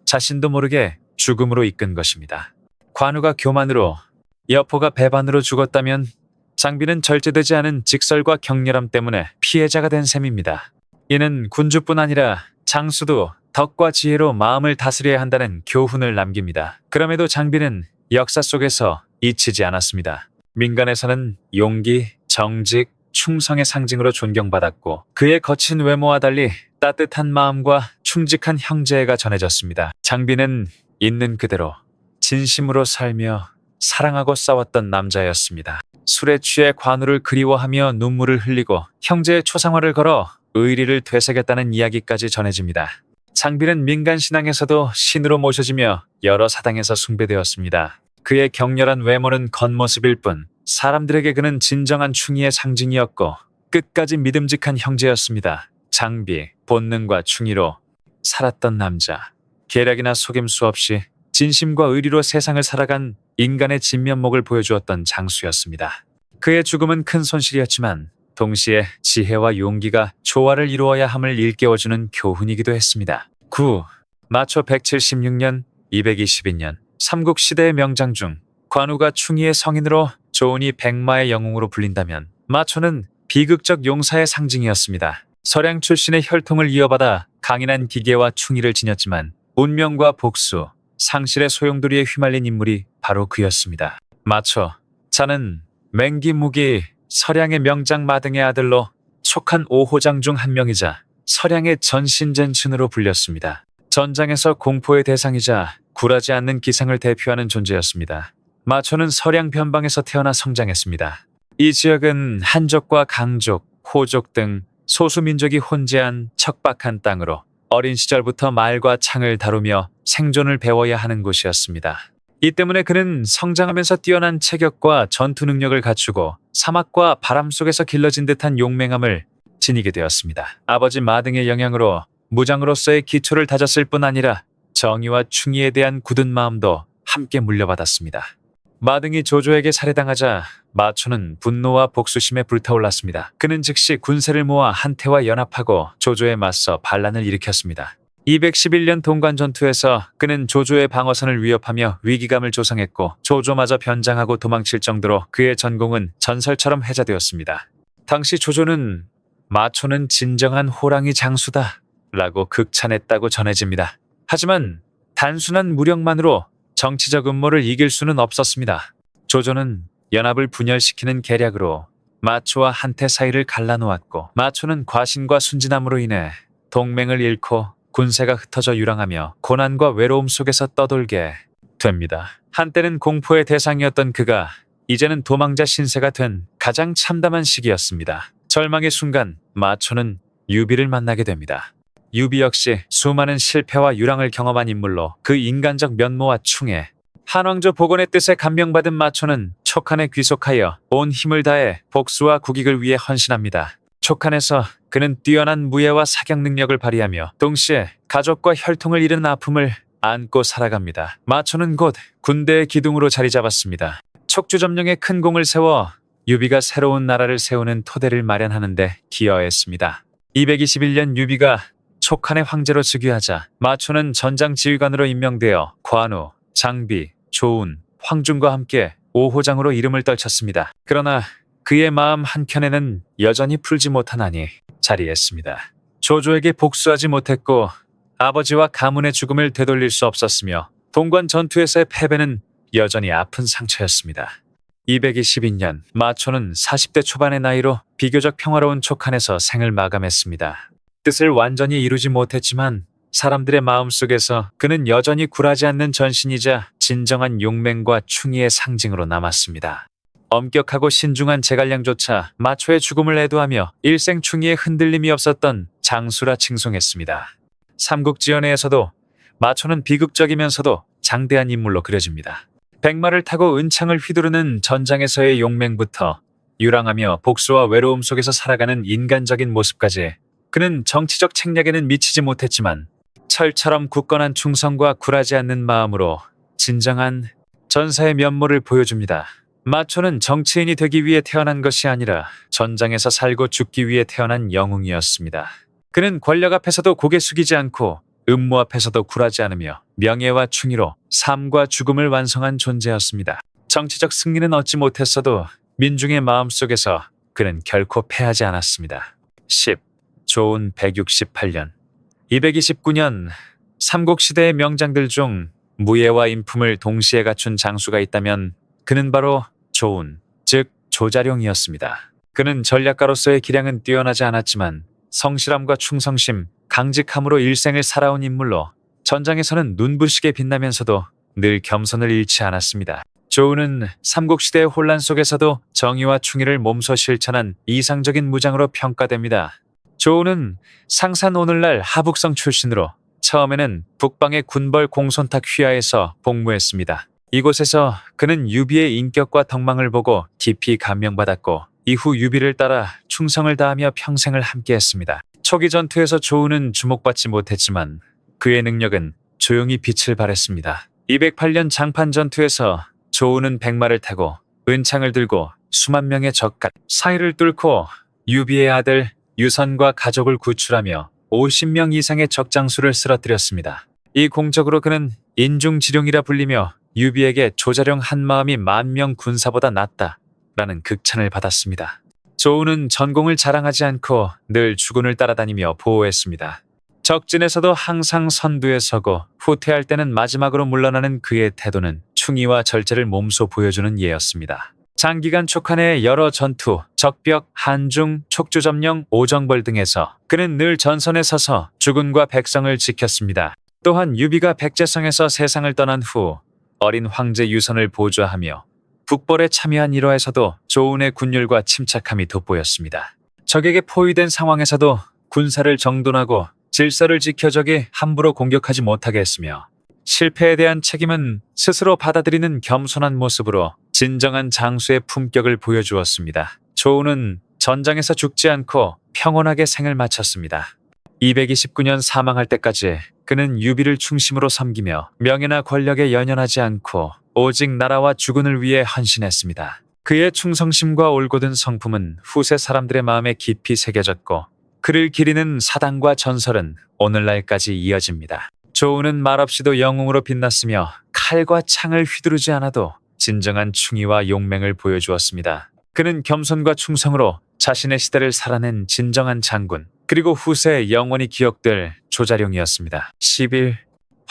Speaker 1: 자신도 모르게 죽음으로 이끈 것입니다. 관우가 교만으로 여포가 배반으로 죽었다면 장비는 절제되지 않은 직설과 격렬함 때문에 피해자가 된 셈입니다. 이는 군주뿐 아니라 장수도 덕과 지혜로 마음을 다스려야 한다는 교훈을 남깁니다. 그럼에도 장비는 역사 속에서 잊히지 않았습니다. 민간에서는 용기, 정직, 충성의 상징으로 존경받았고 그의 거친 외모와 달리 따뜻한 마음과 충직한 형제애가 전해졌습니다. 장비는 있는 그대로 진심으로 살며 사랑하고 싸웠던 남자였습니다. 술에 취해 관우를 그리워하며 눈물을 흘리고 형제의 초상화를 걸어 의리를 되새겼다는 이야기까지 전해집니다. 장비는 민간 신앙에서도 신으로 모셔지며 여러 사당에서 숭배되었습니다. 그의 격렬한 외모는 겉모습일 뿐 사람들에게 그는 진정한 충의의 상징이었고 끝까지 믿음직한 형제였습니다. 장비, 본능과 충의로 살았던 남자. 계략이나 속임수 없이 진심과 의리로 세상을 살아간 인간의 진면목을 보여주었던 장수였습니다. 그의 죽음은 큰 손실이었지만 동시에 지혜와 용기가 조화를 이루어야 함을 일깨워주는 교훈이기도 했습니다. 9. 마초 176년, 222년 삼국시대의 명장 중 관우가 충의의 성인으로 조은이 백마의 영웅으로 불린다면 마초는 비극적 용사의 상징이었습니다. 서량 출신의 혈통을 이어받아 강인한 기계와 충의를 지녔지만 운명과 복수, 상실의 소용돌이에 휘말린 인물이 바로 그였습니다. 마초, 자는 맹기무기 서량의 명장 마등의 아들로 촉한 5호장 중 한 명이자 서량의 전신전춘으로 불렸습니다. 전장에서 공포의 대상이자 굴하지 않는 기상을 대표하는 존재였습니다. 마초는 서량 변방에서 태어나 성장했습니다. 이 지역은 한족과 강족, 호족 등 소수민족이 혼재한 척박한 땅으로 어린 시절부터 말과 창을 다루며 생존을 배워야 하는 곳이었습니다. 이 때문에 그는 성장하면서 뛰어난 체격과 전투 능력을 갖추고 사막과 바람 속에서 길러진 듯한 용맹함을 지니게 되었습니다. 아버지 마등의 영향으로 무장으로서의 기초를 다졌을 뿐 아니라 정의와 충의에 대한 굳은 마음도 함께 물려받았습니다. 마등이 조조에게 살해당하자 마초는 분노와 복수심에 불타올랐습니다. 그는 즉시 군세를 모아 한태와 연합하고 조조에 맞서 반란을 일으켰습니다. 211년 동관 전투에서 그는 조조의 방어선을 위협하며 위기감을 조성했고 조조마저 변장하고 도망칠 정도로 그의 전공은 전설처럼 회자되었습니다. 당시 조조는 마초는 진정한 호랑이 장수다 라고 극찬했다고 전해집니다. 하지만 단순한 무력만으로 정치적 음모를 이길 수는 없었습니다. 조조는 연합을 분열시키는 계략으로 마초와 한태 사이를 갈라놓았고 마초는 과신과 순진함으로 인해 동맹을 잃고 군세가 흩어져 유랑하며 고난과 외로움 속에서 떠돌게 됩니다. 한때는 공포의 대상이었던 그가 이제는 도망자 신세가 된 가장 참담한 시기였습니다. 절망의 순간 마초는 유비를 만나게 됩니다. 유비 역시 수많은 실패와 유랑을 경험한 인물로 그 인간적 면모와 충에 한왕조 복원의 뜻에 감명받은 마초는 촉한에 귀속하여 온 힘을 다해 복수와 국익을 위해 헌신합니다. 촉한에서 그는 뛰어난 무예와 사격 능력을 발휘하며 동시에 가족과 혈통을 잃은 아픔을 안고 살아갑니다. 마초는 곧 군대의 기둥으로 자리 잡았습니다. 촉주점령에 큰 공을 세워 유비가 새로운 나라를 세우는 토대를 마련하는 데 기여했습니다. 221년 유비가 촉한의 황제로 즉위하자 마초는 전장 지휘관으로 임명되어 관우, 장비, 조운, 황중과 함께 5호장으로 이름을 떨쳤습니다. 그러나 그의 마음 한켠에는 여전히 풀지 못한 안이 자리했습니다. 조조에게 복수하지 못했고 아버지와 가문의 죽음을 되돌릴 수 없었으며 동관 전투에서의 패배는 여전히 아픈 상처였습니다. 222년 마초는 40대 초반의 나이로 비교적 평화로운 촉한에서 생을 마감했습니다. 뜻을 완전히 이루지 못했지만 사람들의 마음속에서 그는 여전히 굴하지 않는 전신이자 진정한 용맹과 충의의 상징으로 남았습니다. 엄격하고 신중한 제갈량조차 마초의 죽음을 애도하며 일생 충의에 흔들림이 없었던 장수라 칭송했습니다. 삼국지연에서도 마초는 비극적이면서도 장대한 인물로 그려집니다. 백마를 타고 은창을 휘두르는 전장에서의 용맹부터 유랑하며 복수와 외로움 속에서 살아가는 인간적인 모습까지 그는 정치적 책략에는 미치지 못했지만 철처럼 굳건한 충성과 굴하지 않는 마음으로 진정한 전사의 면모를 보여줍니다. 마초는 정치인이 되기 위해 태어난 것이 아니라 전장에서 살고 죽기 위해 태어난 영웅이었습니다. 그는 권력 앞에서도 고개 숙이지 않고 음모 앞에서도 굴하지 않으며 명예와 충의로 삶과 죽음을 완성한 존재였습니다. 정치적 승리는 얻지 못했어도 민중의 마음속에서 그는 결코 패하지 않았습니다. 10. 조운 168년 229년 삼국시대의 명장들 중 무예와 인품을 동시에 갖춘 장수가 있다면 그는 바로 조운, 즉 조자룡이었습니다. 그는 전략가로서의 기량은 뛰어나지 않았지만 성실함과 충성심, 강직함으로 일생을 살아온 인물로 전장에서는 눈부시게 빛나면서도 늘 겸손을 잃지 않았습니다. 조운은 삼국시대의 혼란 속에서도 정의와 충의를 몸소 실천한 이상적인 무장으로 평가됩니다. 조운은 상산 오늘날 하북성 출신으로 처음에는 북방의 군벌 공손탁 휘하에서 복무했습니다. 이곳에서 그는 유비의 인격과 덕망을 보고 깊이 감명받았고 이후 유비를 따라 충성을 다하며 평생을 함께했습니다. 초기 전투에서 조운은 주목받지 못했지만 그의 능력은 조용히 빛을 발했습니다. 208년 장판 전투에서 조우는 백마를 타고 은창을 들고 수만 명의 적갓 사이를 뚫고 유비의 아들 유선과 가족을 구출하며 50명 이상의 적장수를 쓰러뜨렸습니다. 이 공적으로 그는 인중지룡이라 불리며 유비에게 조자룡 한 마음이 10,000명 군사보다 낫다라는 극찬을 받았습니다. 조우는 전공을 자랑하지 않고 늘 주군을 따라다니며 보호했습니다. 적진에서도 항상 선두에 서고 후퇴할 때는 마지막으로 물러나는 그의 태도는 충의와 절제를 몸소 보여주는 예였습니다. 장기간 촉한의 여러 전투, 적벽, 한중, 촉주점령, 오정벌 등에서 그는 늘 전선에 서서 주군과 백성을 지켰습니다. 또한 유비가 백제성에서 세상을 떠난 후 어린 황제 유선을 보좌하며 북벌에 참여한 일화에서도 조운의 군율과 침착함이 돋보였습니다. 적에게 포위된 상황에서도 군사를 정돈하고 질서를 지켜 적이 함부로 공격하지 못하게 했으며 실패에 대한 책임은 스스로 받아들이는 겸손한 모습으로 진정한 장수의 품격을 보여주었습니다. 조우는 전장에서 죽지 않고 평온하게 생을 마쳤습니다. 229년 사망할 때까지 그는 유비를 중심으로 섬기며 명예나 권력에 연연하지 않고 오직 나라와 주군을 위해 헌신했습니다. 그의 충성심과 올곧은 성품은 후세 사람들의 마음에 깊이 새겨졌고 그를 기리는 사당과 전설은 오늘날까지 이어집니다. 조우는 말없이도 영웅으로 빛났으며 칼과 창을 휘두르지 않아도 진정한 충의와 용맹을 보여주었습니다. 그는 겸손과 충성으로 자신의 시대를 살아낸 진정한 장군, 그리고 후세에 영원히 기억될 조자룡이었습니다. 10일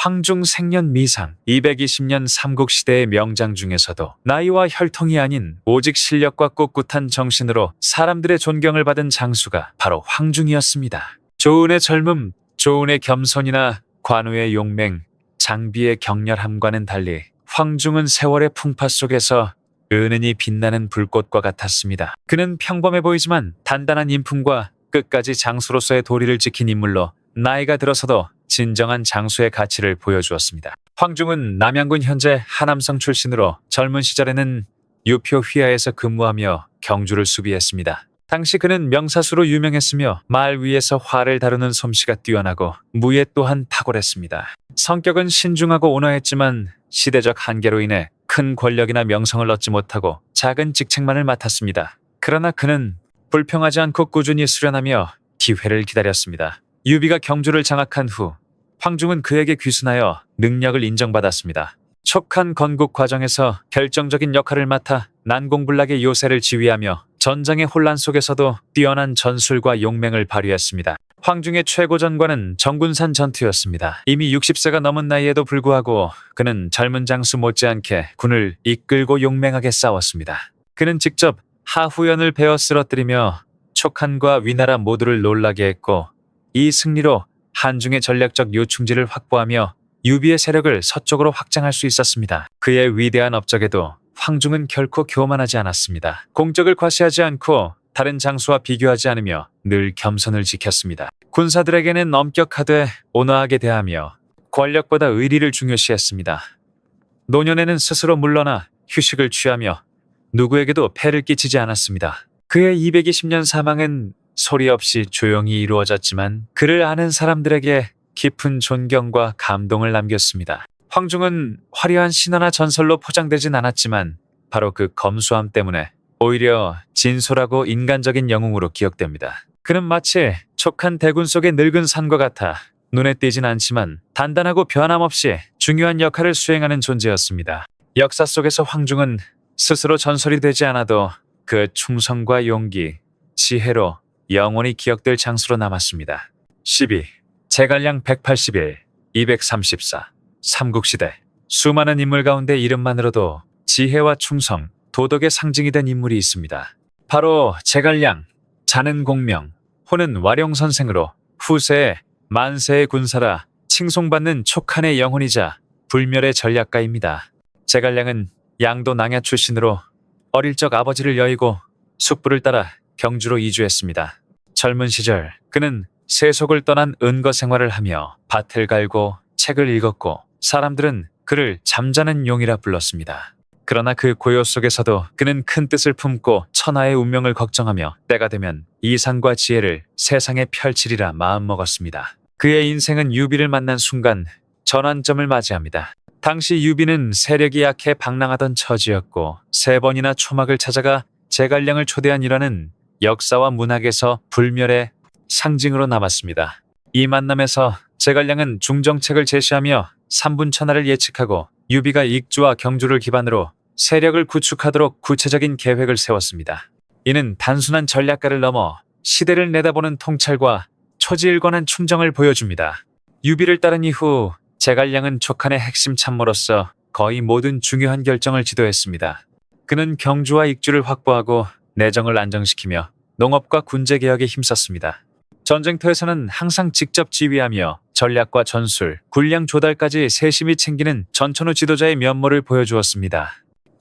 Speaker 1: 황중 생년 미상 220년 삼국시대의 명장 중에서도 나이와 혈통이 아닌 오직 실력과 꿋꿋한 정신으로 사람들의 존경을 받은 장수가 바로 황중이었습니다. 조운의 젊음, 조운의 겸손이나 관우의 용맹, 장비의 격렬함과는 달리 황중은 세월의 풍파 속에서 은은히 빛나는 불꽃과 같았습니다. 그는 평범해 보이지만 단단한 인품과 끝까지 장수로서의 도리를 지킨 인물로 나이가 들어서도 진정한 장수의 가치를 보여주었습니다. 황중은 남양군 현재 하남성 출신으로 젊은 시절에는 유표 휘하에서 근무하며 경주를 수비했습니다. 당시 그는 명사수로 유명했으며 말 위에서 활을 다루는 솜씨가 뛰어나고 무예 또한 탁월했습니다. 성격은 신중하고 온화했지만 시대적 한계로 인해 큰 권력이나 명성을 얻지 못하고 작은 직책만을 맡았습니다. 그러나 그는 불평하지 않고 꾸준히 수련하며 기회를 기다렸습니다. 유비가 경주를 장악한 후 황중은 그에게 귀순하여 능력을 인정받았습니다. 촉한 건국 과정에서 결정적인 역할을 맡아 난공불락의 요새를 지휘하며 전장의 혼란 속에서도 뛰어난 전술과 용맹을 발휘했습니다. 황중의 최고 전과는 정군산 전투였습니다. 이미 60세가 넘은 나이에도 불구하고 그는 젊은 장수 못지않게 군을 이끌고 용맹하게 싸웠습니다. 그는 직접 하후연을 베어 쓰러뜨리며 촉한과 위나라 모두를 놀라게 했고 이 승리로 한중의 전략적 요충지를 확보하며 유비의 세력을 서쪽으로 확장할 수 있었습니다. 그의 위대한 업적에도 황중은 결코 교만하지 않았습니다. 공적을 과시하지 않고 다른 장수와 비교하지 않으며 늘 겸손을 지켰습니다. 군사들에게는 엄격하되 온화하게 대하며 권력보다 의리를 중요시했습니다. 노년에는 스스로 물러나 휴식을 취하며 누구에게도 폐를 끼치지 않았습니다. 그의 220년 사망은 소리 없이 조용히 이루어졌지만 그를 아는 사람들에게 깊은 존경과 감동을 남겼습니다. 황중은 화려한 신화나 전설로 포장되진 않았지만 바로 그 검소함 때문에 오히려 진솔하고 인간적인 영웅으로 기억됩니다. 그는 마치 촉한 대군 속의 늙은 산과 같아 눈에 띄진 않지만 단단하고 변함없이 중요한 역할을 수행하는 존재였습니다. 역사 속에서 황중은 스스로 전설이 되지 않아도 그 충성과 용기, 지혜로 영원히 기억될 장수로 남았습니다. 12. 제갈량 181, 234. 삼국시대. 수많은 인물 가운데 이름만으로도 지혜와 충성, 도덕의 상징이 된 인물이 있습니다. 바로 제갈량, 자는 공명, 호는 와룡선생으로 후세에 만세의 군사라 칭송받는 촉한의 영혼이자 불멸의 전략가입니다. 제갈량은 양도 낭야 출신으로 어릴 적 아버지를 여의고 숙부를 따라 경주로 이주했습니다. 젊은 시절 그는 세속을 떠난 은거 생활을 하며 밭을 갈고 책을 읽었고 사람들은 그를 잠자는 용이라 불렀습니다. 그러나 그 고요 속에서도 그는 큰 뜻을 품고 천하의 운명을 걱정하며 때가 되면 이상과 지혜를 세상에 펼치리라 마음먹었습니다. 그의 인생은 유비를 만난 순간 전환점을 맞이합니다. 당시 유비는 세력이 약해 방랑하던 처지였고 3번이나 초막을 찾아가 제갈량을 초대한 일화는 역사와 문학에서 불멸의 상징으로 남았습니다. 이 만남에서 제갈량은 중정책을 제시하며 3분 천하를 예측하고 유비가 익주와 경주를 기반으로 세력을 구축하도록 구체적인 계획을 세웠습니다. 이는 단순한 전략가를 넘어 시대를 내다보는 통찰과 초지일관한 충정을 보여줍니다. 유비를 따른 이후 제갈량은 촉한의 핵심 참모로서 거의 모든 중요한 결정을 지도했습니다. 그는 경주와 익주를 확보하고 내정을 안정시키며 농업과 군제 개혁에 힘썼습니다. 전쟁터에서는 항상 직접 지휘하며 전략과 전술, 군량 조달까지 세심히 챙기는 전천후 지도자의 면모를 보여주었습니다.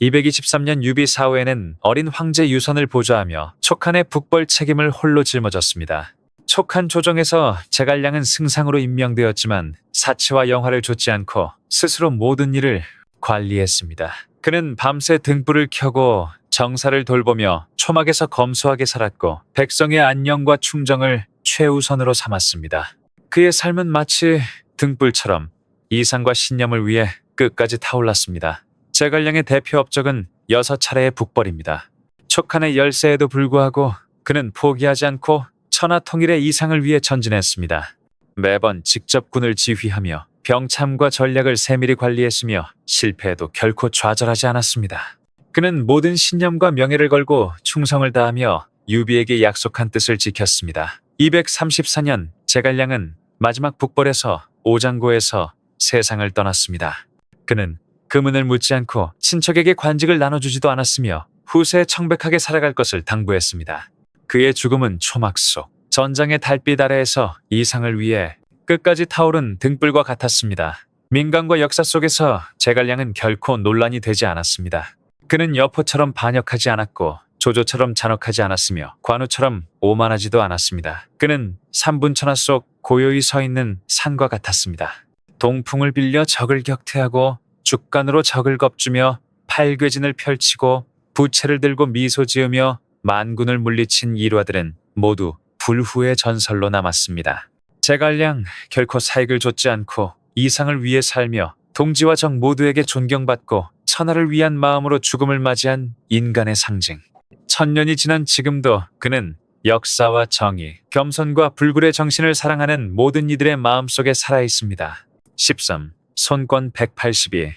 Speaker 1: 223년 유비 사후에는 어린 황제 유선을 보좌하며 촉한의 북벌 책임을 홀로 짊어졌습니다. 촉한 조정에서 제갈량은 승상으로 임명되었지만 사치와 영화를 좇지 않고 스스로 모든 일을 관리했습니다. 그는 밤새 등불을 켜고 정사를 돌보며 초막에서 검소하게 살았고 백성의 안녕과 충정을 최우선으로 삼았습니다. 그의 삶은 마치 등불처럼 이상과 신념을 위해 끝까지 타올랐습니다. 제갈량의 대표 업적은 6차례의 북벌입니다. 촉한의 열세에도 불구하고 그는 포기하지 않고 천하 통일의 이상을 위해 전진했습니다. 매번 직접 군을 지휘하며 병참과 전략을 세밀히 관리했으며 실패에도 결코 좌절하지 않았습니다. 그는 모든 신념과 명예를 걸고 충성을 다하며 유비에게 약속한 뜻을 지켰습니다. 234년 제갈량은 마지막 북벌에서 오장고에서 세상을 떠났습니다. 그는 금은을 묻지 않고 친척에게 관직을 나눠주지도 않았으며 후세에 청백하게 살아갈 것을 당부했습니다. 그의 죽음은 초막 속 전장의 달빛 아래에서 이상을 위해 끝까지 타오른 등불과 같았습니다. 민간과 역사 속에서 제갈량은 결코 논란이 되지 않았습니다. 그는 여포처럼 반역하지 않았고 조조처럼 잔혹하지 않았으며 관우처럼 오만하지도 않았습니다. 그는 3분 천하 속 고요히 서 있는 산과 같았습니다. 동풍을 빌려 적을 격퇴하고 죽간으로 적을 겁주며 팔괘진을 펼치고 부채를 들고 미소 지으며 만군을 물리친 일화들은 모두 불후의 전설로 남았습니다. 제갈량 결코 사익을 좇지 않고 이상을 위해 살며 동지와 적 모두에게 존경받고 천하를 위한 마음으로 죽음을 맞이한 인간의 상징. 1000년이 지난 지금도 그는 역사와 정의, 겸손과 불굴의 정신을 사랑하는 모든 이들의 마음속에 살아있습니다. 13. 손권 182.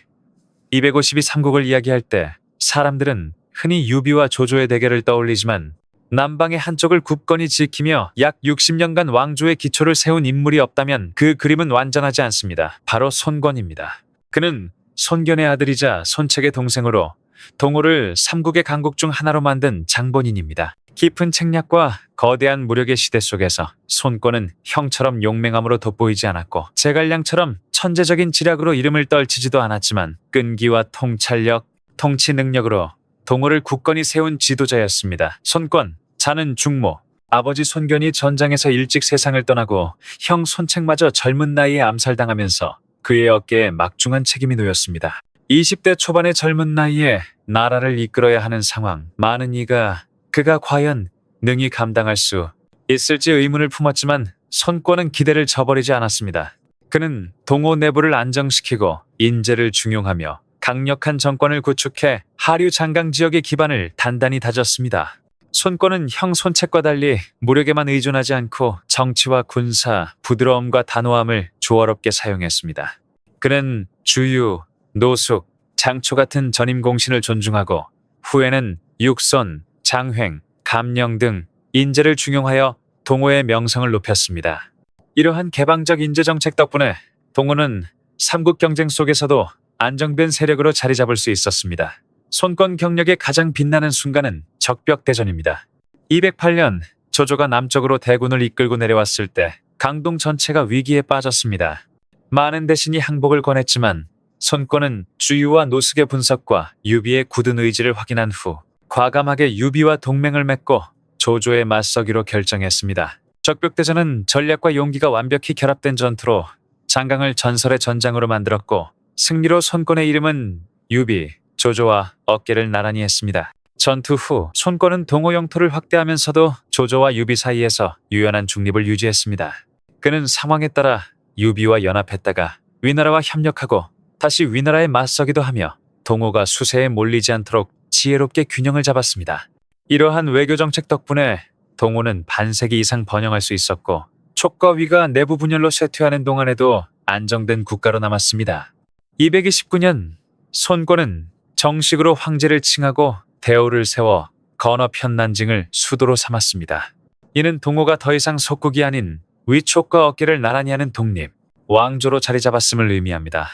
Speaker 1: 252 삼국을 이야기할 때 사람들은 흔히 유비와 조조의 대결을 떠올리지만 남방의 한쪽을 굳건히 지키며 약 60년간 왕조의 기초를 세운 인물이 없다면 그 그림은 완전하지 않습니다. 바로 손권입니다. 그는 손견의 아들이자 손책의 동생으로 동호를 삼국의 강국 중 하나로 만든 장본인입니다. 깊은 책략과 거대한 무력의 시대 속에서 손권은 형처럼 용맹함으로 돋보이지 않았고 제갈량처럼 천재적인 지략으로 이름을 떨치지도 않았지만 끈기와 통찰력, 통치 능력으로 동호를 굳건히 세운 지도자였습니다. 손권, 자는 중모, 아버지 손견이 전장에서 일찍 세상을 떠나고 형 손책마저 젊은 나이에 암살당하면서 그의 어깨에 막중한 책임이 놓였습니다. 20대 초반의 젊은 나이에 나라를 이끌어야 하는 상황, 많은 이가 그가 과연 능히 감당할 수 있을지 의문을 품었지만 손권은 기대를 저버리지 않았습니다. 그는 동호 내부를 안정시키고 인재를 중용하며 강력한 정권을 구축해 하류 장강 지역의 기반을 단단히 다졌습니다. 손권은 형 손책과 달리 무력에만 의존하지 않고 정치와 군사, 부드러움과 단호함을 조화롭게 사용했습니다. 그는 주유, 노숙, 장초 같은 전임 공신을 존중하고 후에는 육손, 장횡, 감령 등 인재를 중용하여 동호의 명성을 높였습니다. 이러한 개방적 인재 정책 덕분에 동호는 삼국 경쟁 속에서도 안정된 세력으로 자리 잡을 수 있었습니다. 손권 경력의 가장 빛나는 순간은 적벽대전입니다. 208년 조조가 남쪽으로 대군을 이끌고 내려왔을 때 강동 전체가 위기에 빠졌습니다. 많은 대신이 항복을 권했지만 손권은 주유와 노숙의 분석과 유비의 굳은 의지를 확인한 후 과감하게 유비와 동맹을 맺고 조조에 맞서기로 결정했습니다. 적벽대전은 전략과 용기가 완벽히 결합된 전투로 장강을 전설의 전장으로 만들었고 승리로 손권의 이름은 유비, 조조와 어깨를 나란히 했습니다. 전투 후 손권은 동호 영토를 확대하면서도 조조와 유비 사이에서 유연한 중립을 유지했습니다. 그는 상황에 따라 유비와 연합했다가 위나라와 협력하고 다시 위나라에 맞서기도 하며 동호가 수세에 몰리지 않도록 지혜롭게 균형을 잡았습니다. 이러한 외교 정책 덕분에 동호는 반세기 이상 번영할 수 있었고 촉과 위가 내부 분열로 쇠퇴하는 동안에도 안정된 국가로 남았습니다. 229년 손권은 정식으로 황제를 칭하고 대우를 세워 건어편 난징을 수도로 삼았습니다. 이는 동호가 더 이상 속국이 아닌 위촉과 어깨를 나란히 하는 독립, 왕조로 자리 잡았음을 의미합니다.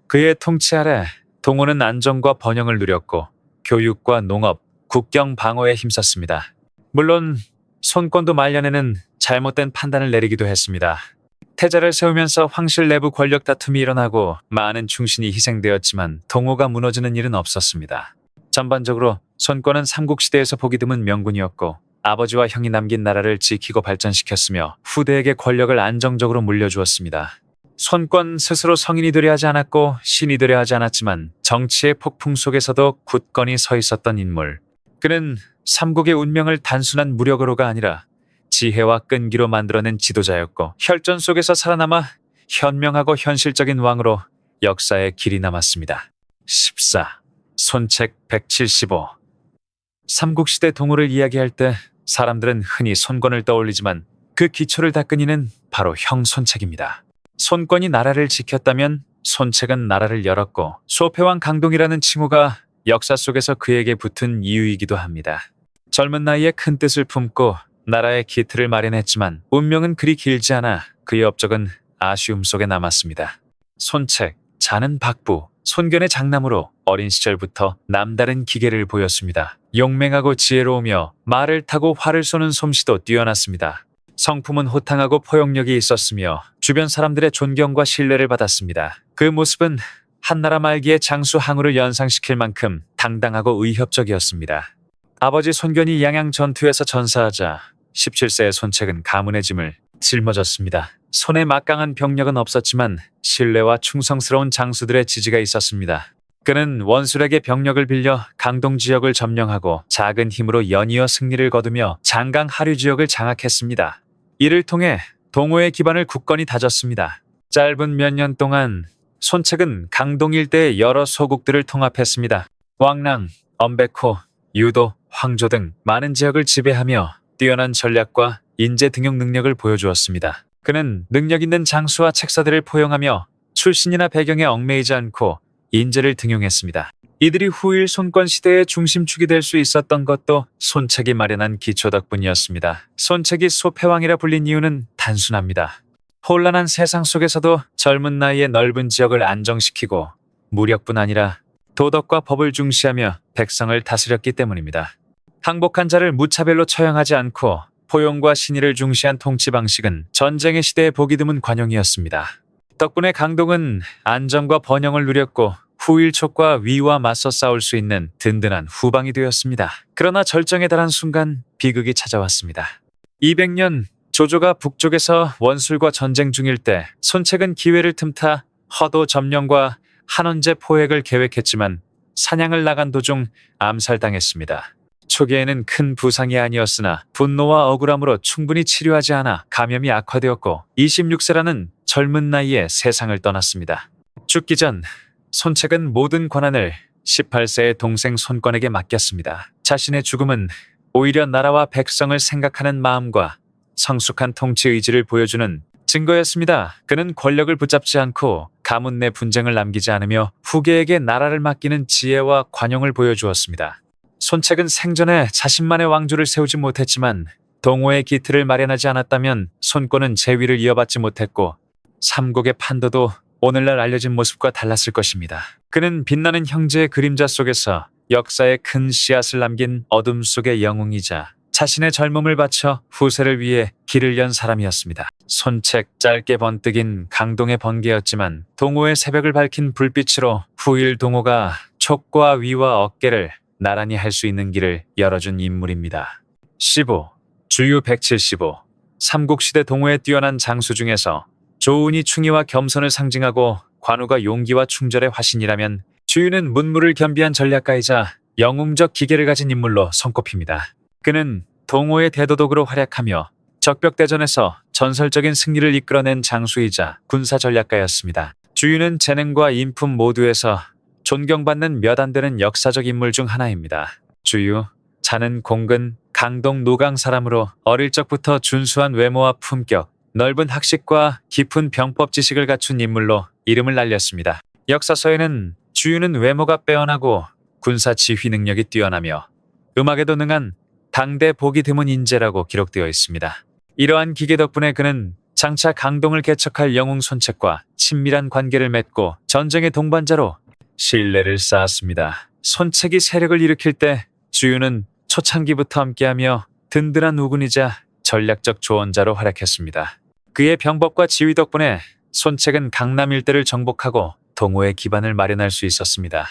Speaker 1: 그의 통치 아래 동호는 안정과 번영을 누렸고 교육과 농업, 국경 방어에 힘썼습니다. 물론 손권도 말년에는 잘못된 판단을 내리기도 했습니다. 태자를 세우면서 황실 내부 권력 다툼이 일어나고 많은 충신이 희생되었지만 동호가 무너지는 일은 없었습니다. 전반적으로 손권은 삼국시대에서 보기 드문 명군이었고 아버지와 형이 남긴 나라를 지키고 발전시켰으며 후대에게 권력을 안정적으로 물려주었습니다. 손권 스스로 성인이 되려 하지 않았고 신이 되려 하지 않았지만 정치의 폭풍 속에서도 굳건히 서 있었던 인물. 그는 삼국의 운명을 단순한 무력으로가 아니라 지혜와 끈기로 만들어낸 지도자였고 혈전 속에서 살아남아 현명하고 현실적인 왕으로 역사에 길이 남았습니다. 14. 손책 175. 삼국시대 동호를 이야기할 때 사람들은 흔히 손권을 떠올리지만 그 기초를 닦은 이는 바로 형 손책입니다. 손권이 나라를 지켰다면 손책은 나라를 열었고 소패왕 강동이라는 칭호가 역사 속에서 그에게 붙은 이유이기도 합니다. 젊은 나이에 큰 뜻을 품고 나라의 기틀을 마련했지만 운명은 그리 길지 않아 그의 업적은 아쉬움 속에 남았습니다. 손책, 자는 박부, 손견의 장남으로 어린 시절부터 남다른 기계를 보였습니다. 용맹하고 지혜로우며 말을 타고 활을 쏘는 솜씨도 뛰어났습니다. 성품은 호탕하고 포용력이 있었으며 주변 사람들의 존경과 신뢰를 받았습니다. 그 모습은 한나라 말기의 장수 항우를 연상시킬 만큼 당당하고 의협적이었습니다. 아버지 손견이 양양 전투에서 전사하자 17세의 손책은 가문의 짐을 짊어졌습니다. 손에 막강한 병력은 없었지만 신뢰와 충성스러운 장수들의 지지가 있었습니다. 그는 원술에게 병력을 빌려 강동 지역을 점령하고 작은 힘으로 연이어 승리를 거두며 장강 하류 지역을 장악했습니다. 이를 통해 동호의 기반을 굳건히 다졌습니다. 짧은 몇 년 동안 손책은 강동 일대의 여러 소국들을 통합했습니다. 왕랑, 엄백호, 유도, 황조 등 많은 지역을 지배하며 뛰어난 전략과 인재 등용 능력을 보여주었습니다. 그는 능력 있는 장수와 책사들을 포용하며 출신이나 배경에 얽매이지 않고 인재를 등용했습니다. 이들이 후일 손권 시대의 중심축이 될 수 있었던 것도 손책이 마련한 기초 덕분이었습니다. 손책이 소패왕이라 불린 이유는 단순합니다. 혼란한 세상 속에서도 젊은 나이에 넓은 지역을 안정시키고 무력뿐 아니라 도덕과 법을 중시하며 백성을 다스렸기 때문입니다. 항복한 자를 무차별로 처형하지 않고 포용과 신의를 중시한 통치 방식은 전쟁의 시대에 보기 드문 관용이었습니다. 덕분에 강동은 안정과 번영을 누렸고 후일촉과 위와 맞서 싸울 수 있는 든든한 후방이 되었습니다. 그러나 절정에 달한 순간 비극이 찾아왔습니다. 200년 조조가 북쪽에서 원술과 전쟁 중일 때 손책은 기회를 틈타 허도 점령과 한원제 포획을 계획했지만 사냥을 나간 도중 암살당했습니다. 초기에는 큰 부상이 아니었으나 분노와 억울함으로 충분히 치료하지 않아 감염이 악화되었고 26세라는 젊은 나이에 세상을 떠났습니다. 죽기 전 손책은 모든 권한을 18세의 동생 손권에게 맡겼습니다. 자신의 죽음은 오히려 나라와 백성을 생각하는 마음과 성숙한 통치 의지를 보여주는 증거였습니다. 그는 권력을 붙잡지 않고 가문 내 분쟁을 남기지 않으며 후계에게 나라를 맡기는 지혜와 관용을 보여주었습니다. 손책은 생전에 자신만의 왕조를 세우지 못했지만 동호의 기틀을 마련하지 않았다면 손권은 재위를 이어받지 못했고 삼국의 판도도 오늘날 알려진 모습과 달랐을 것입니다. 그는 빛나는 형제의 그림자 속에서 역사에 큰 씨앗을 남긴 어둠 속의 영웅이자 자신의 젊음을 바쳐 후세를 위해 길을 연 사람이었습니다. 손책 짧게 번뜩인 강동의 번개였지만 동호의 새벽을 밝힌 불빛으로 후일 동호가 촉과 위와 어깨를 나란히 할 수 있는 길을 열어준 인물입니다. 15. 주유 175. 삼국시대 동호에 뛰어난 장수 중에서 조운이 충의와 겸손을 상징하고 관우가 용기와 충절의 화신이라면 주유는 문무를 겸비한 전략가이자 영웅적 기계를 가진 인물로 손꼽힙니다. 그는 동호의 대도독으로 활약하며 적벽대전에서 전설적인 승리를 이끌어낸 장수이자 군사 전략가였습니다. 주유는 재능과 인품 모두에서 존경받는 몇 안 되는 역사적 인물 중 하나입니다. 주유, 자는 공근, 강동 노강 사람으로 어릴 적부터 준수한 외모와 품격, 넓은 학식과 깊은 병법 지식을 갖춘 인물로 이름을 날렸습니다. 역사서에는 주유는 외모가 빼어나고 군사 지휘 능력이 뛰어나며 음악에도 능한 당대 보기 드문 인재라고 기록되어 있습니다. 이러한 기계 덕분에 그는 장차 강동을 개척할 영웅 손책과 친밀한 관계를 맺고 전쟁의 동반자로 신뢰를 쌓았습니다. 손책이 세력을 일으킬 때 주유는 초창기부터 함께하며 든든한 우군이자 전략적 조언자로 활약했습니다. 그의 병법과 지휘 덕분에 손책은 강남 일대를 정복하고 동호의 기반을 마련할 수 있었습니다.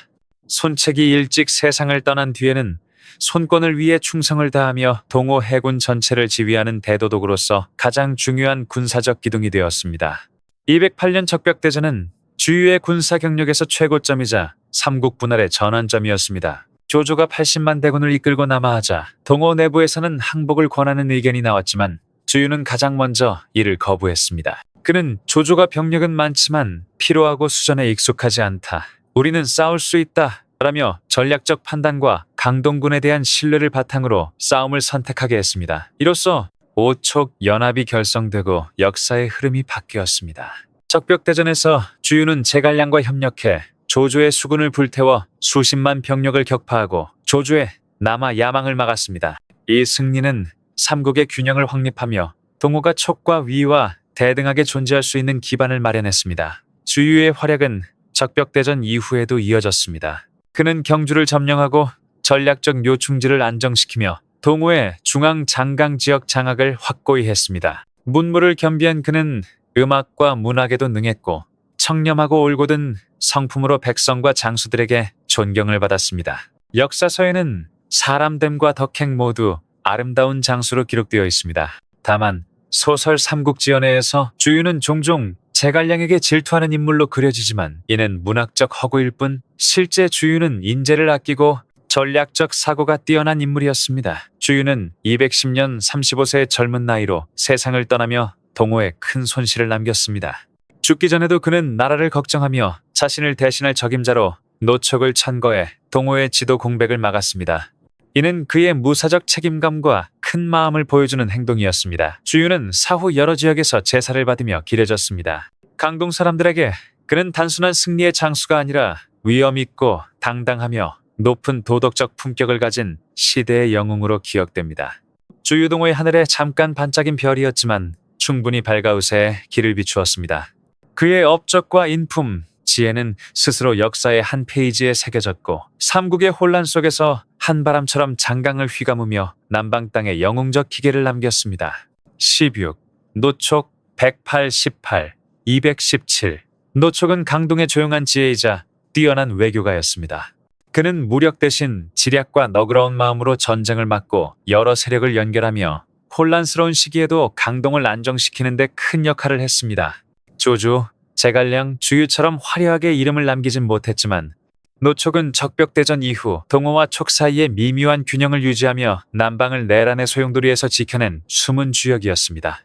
Speaker 1: 손책이 일찍 세상을 떠난 뒤에는 손권을 위해 충성을 다하며 동호 해군 전체를 지휘하는 대도독으로서 가장 중요한 군사적 기둥이 되었습니다. 208년 적벽대전은 주유의 군사 경력에서 최고점이자 삼국 분할의 전환점이었습니다. 조조가 80만 대군을 이끌고 남하하자 동호 내부에서는 항복을 권하는 의견이 나왔지만 주유는 가장 먼저 이를 거부했습니다. 그는 조조가 병력은 많지만 피로하고 수전에 익숙하지 않다. 우리는 싸울 수 있다. 라며 전략적 판단과 강동군에 대한 신뢰를 바탕으로 싸움을 선택하게 했습니다. 이로써 오촉 연합이 결성되고 역사의 흐름이 바뀌었습니다. 적벽대전에서 주유는 제갈량과 협력해 조조의 수군을 불태워 수십만 병력을 격파하고 조조의 남하 야망을 막았습니다. 이 승리는 삼국의 균형을 확립하며 동호가 촉과 위와 대등하게 존재할 수 있는 기반을 마련했습니다. 주유의 활약은 적벽대전 이후에도 이어졌습니다. 그는 경주를 점령하고 전략적 요충지를 안정시키며 동호의 중앙 장강 지역 장악을 확고히 했습니다. 문무를 겸비한 그는 음악과 문학에도 능했고 청렴하고 올곧은 성품으로 백성과 장수들에게 존경을 받았습니다. 역사서에는 사람됨과 덕행 모두 아름다운 장수로 기록되어 있습니다. 다만 소설 삼국지연에서 주유는 종종 제갈량에게 질투하는 인물로 그려지지만 이는 문학적 허구일 뿐 실제 주유는 인재를 아끼고 전략적 사고가 뛰어난 인물이었습니다. 주유는 210년 35세의 젊은 나이로 세상을 떠나며 동호에 큰 손실을 남겼습니다. 죽기 전에도 그는 나라를 걱정하며 자신을 대신할 적임자로 노촉을 천거해 동호의 지도 공백을 막았습니다. 이는 그의 무사적 책임감과 큰 마음을 보여주는 행동이었습니다. 주유는 사후 여러 지역에서 제사를 받으며 길해졌습니다. 강동 사람들에게 그는 단순한 승리의 장수가 아니라 위엄 있고 당당하며 높은 도덕적 품격을 가진 시대의 영웅으로 기억됩니다. 주유동호의 하늘에 잠깐 반짝인 별이었지만 충분히 밝아우세에 길을 비추었습니다. 그의 업적과 인품, 지혜는 스스로 역사의 한 페이지에 새겨졌고 삼국의 혼란 속에서 한바람처럼 장강을 휘감으며 남방 땅에 영웅적 기계를 남겼습니다. 16. 노촉 108, 217. 노촉은 강동의 조용한 지혜이자 뛰어난 외교가였습니다. 그는 무력 대신 지략과 너그러운 마음으로 전쟁을 막고 여러 세력을 연결하며 혼란스러운 시기에도 강동을 안정시키는 데 큰 역할을 했습니다. 조주, 제갈량, 주유처럼 화려하게 이름을 남기진 못했지만 노촉은 적벽대전 이후 동호와 촉 사이의 미묘한 균형을 유지하며 남방을 내란의 소용돌이에서 지켜낸 숨은 주역이었습니다.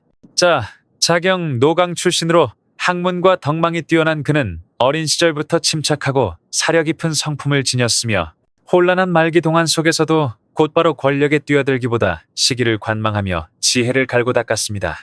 Speaker 1: 자경 노강 출신으로 학문과 덕망이 뛰어난 그는 어린 시절부터 침착하고 사려 깊은 성품을 지녔으며 혼란한 말기 동안 속에서도 곧바로 권력에 뛰어들기보다 시기를 관망하며 지혜를 갈고 닦았습니다.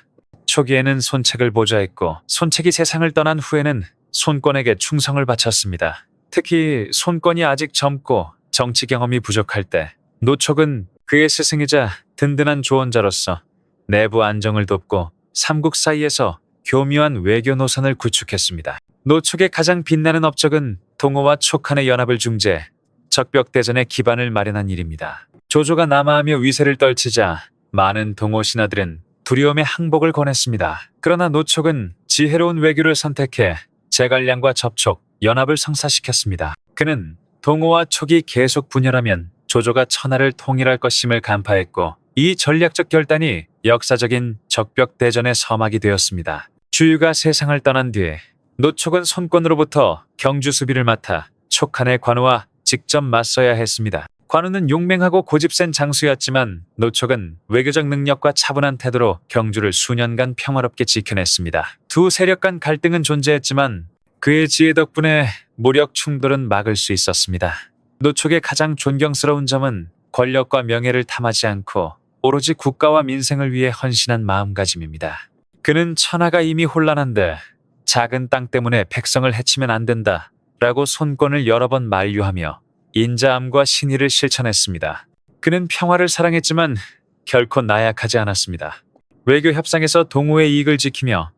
Speaker 1: 초기에는 손책을 보좌했고 손책이 세상을 떠난 후에는 손권에게 충성을 바쳤습니다. 특히 손권이 아직 젊고 정치 경험이 부족할 때 노촉은 그의 스승이자 든든한 조언자로서 내부 안정을 돕고 삼국 사이에서 교묘한 외교 노선을 구축했습니다. 노촉의 가장 빛나는 업적은 동호와 촉한의 연합을 중재해 적벽대전의 기반을 마련한 일입니다. 조조가 남하하며 위세를 떨치자 많은 동호 신하들은 두려움의 항복을 권했습니다. 그러나 노촉은 지혜로운 외교를 선택해 제갈량과 접촉, 연합을 성사시켰습니다. 그는 동호와 촉이 계속 분열하면 조조가 천하를 통일할 것임을 간파했고 이 전략적 결단이 역사적인 적벽대전의 서막이 되었습니다. 주유가 세상을 떠난 뒤에 노촉은 손권으로부터 경주 수비를 맡아 촉한의 관우와 직접 맞서야 했습니다. 관우는 용맹하고 고집센 장수였지만 노촉은 외교적 능력과 차분한 태도로 경주를 수년간 평화롭게 지켜냈습니다. 두 세력 간 갈등은 존재했지만 그의 지혜 덕분에 무력 충돌은 막을 수 있었습니다. 노촉의 가장 존경스러운 점은 권력과 명예를 탐하지 않고 오로지 국가와 민생을 위해 헌신한 마음가짐입니다. 그는 천하가 이미 혼란한데 작은 땅 때문에 백성을 해치면 안 된다 라고 손권을 여러 번 만류하며 인자함과 신의를 실천했습니다. 그는 평화를 사랑했지만 결코 나약하지 않았습니다. 외교 협상에서 동호의 이익을 지키며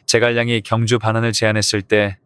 Speaker 1: 제갈량이 경주 반환을 제안했을 때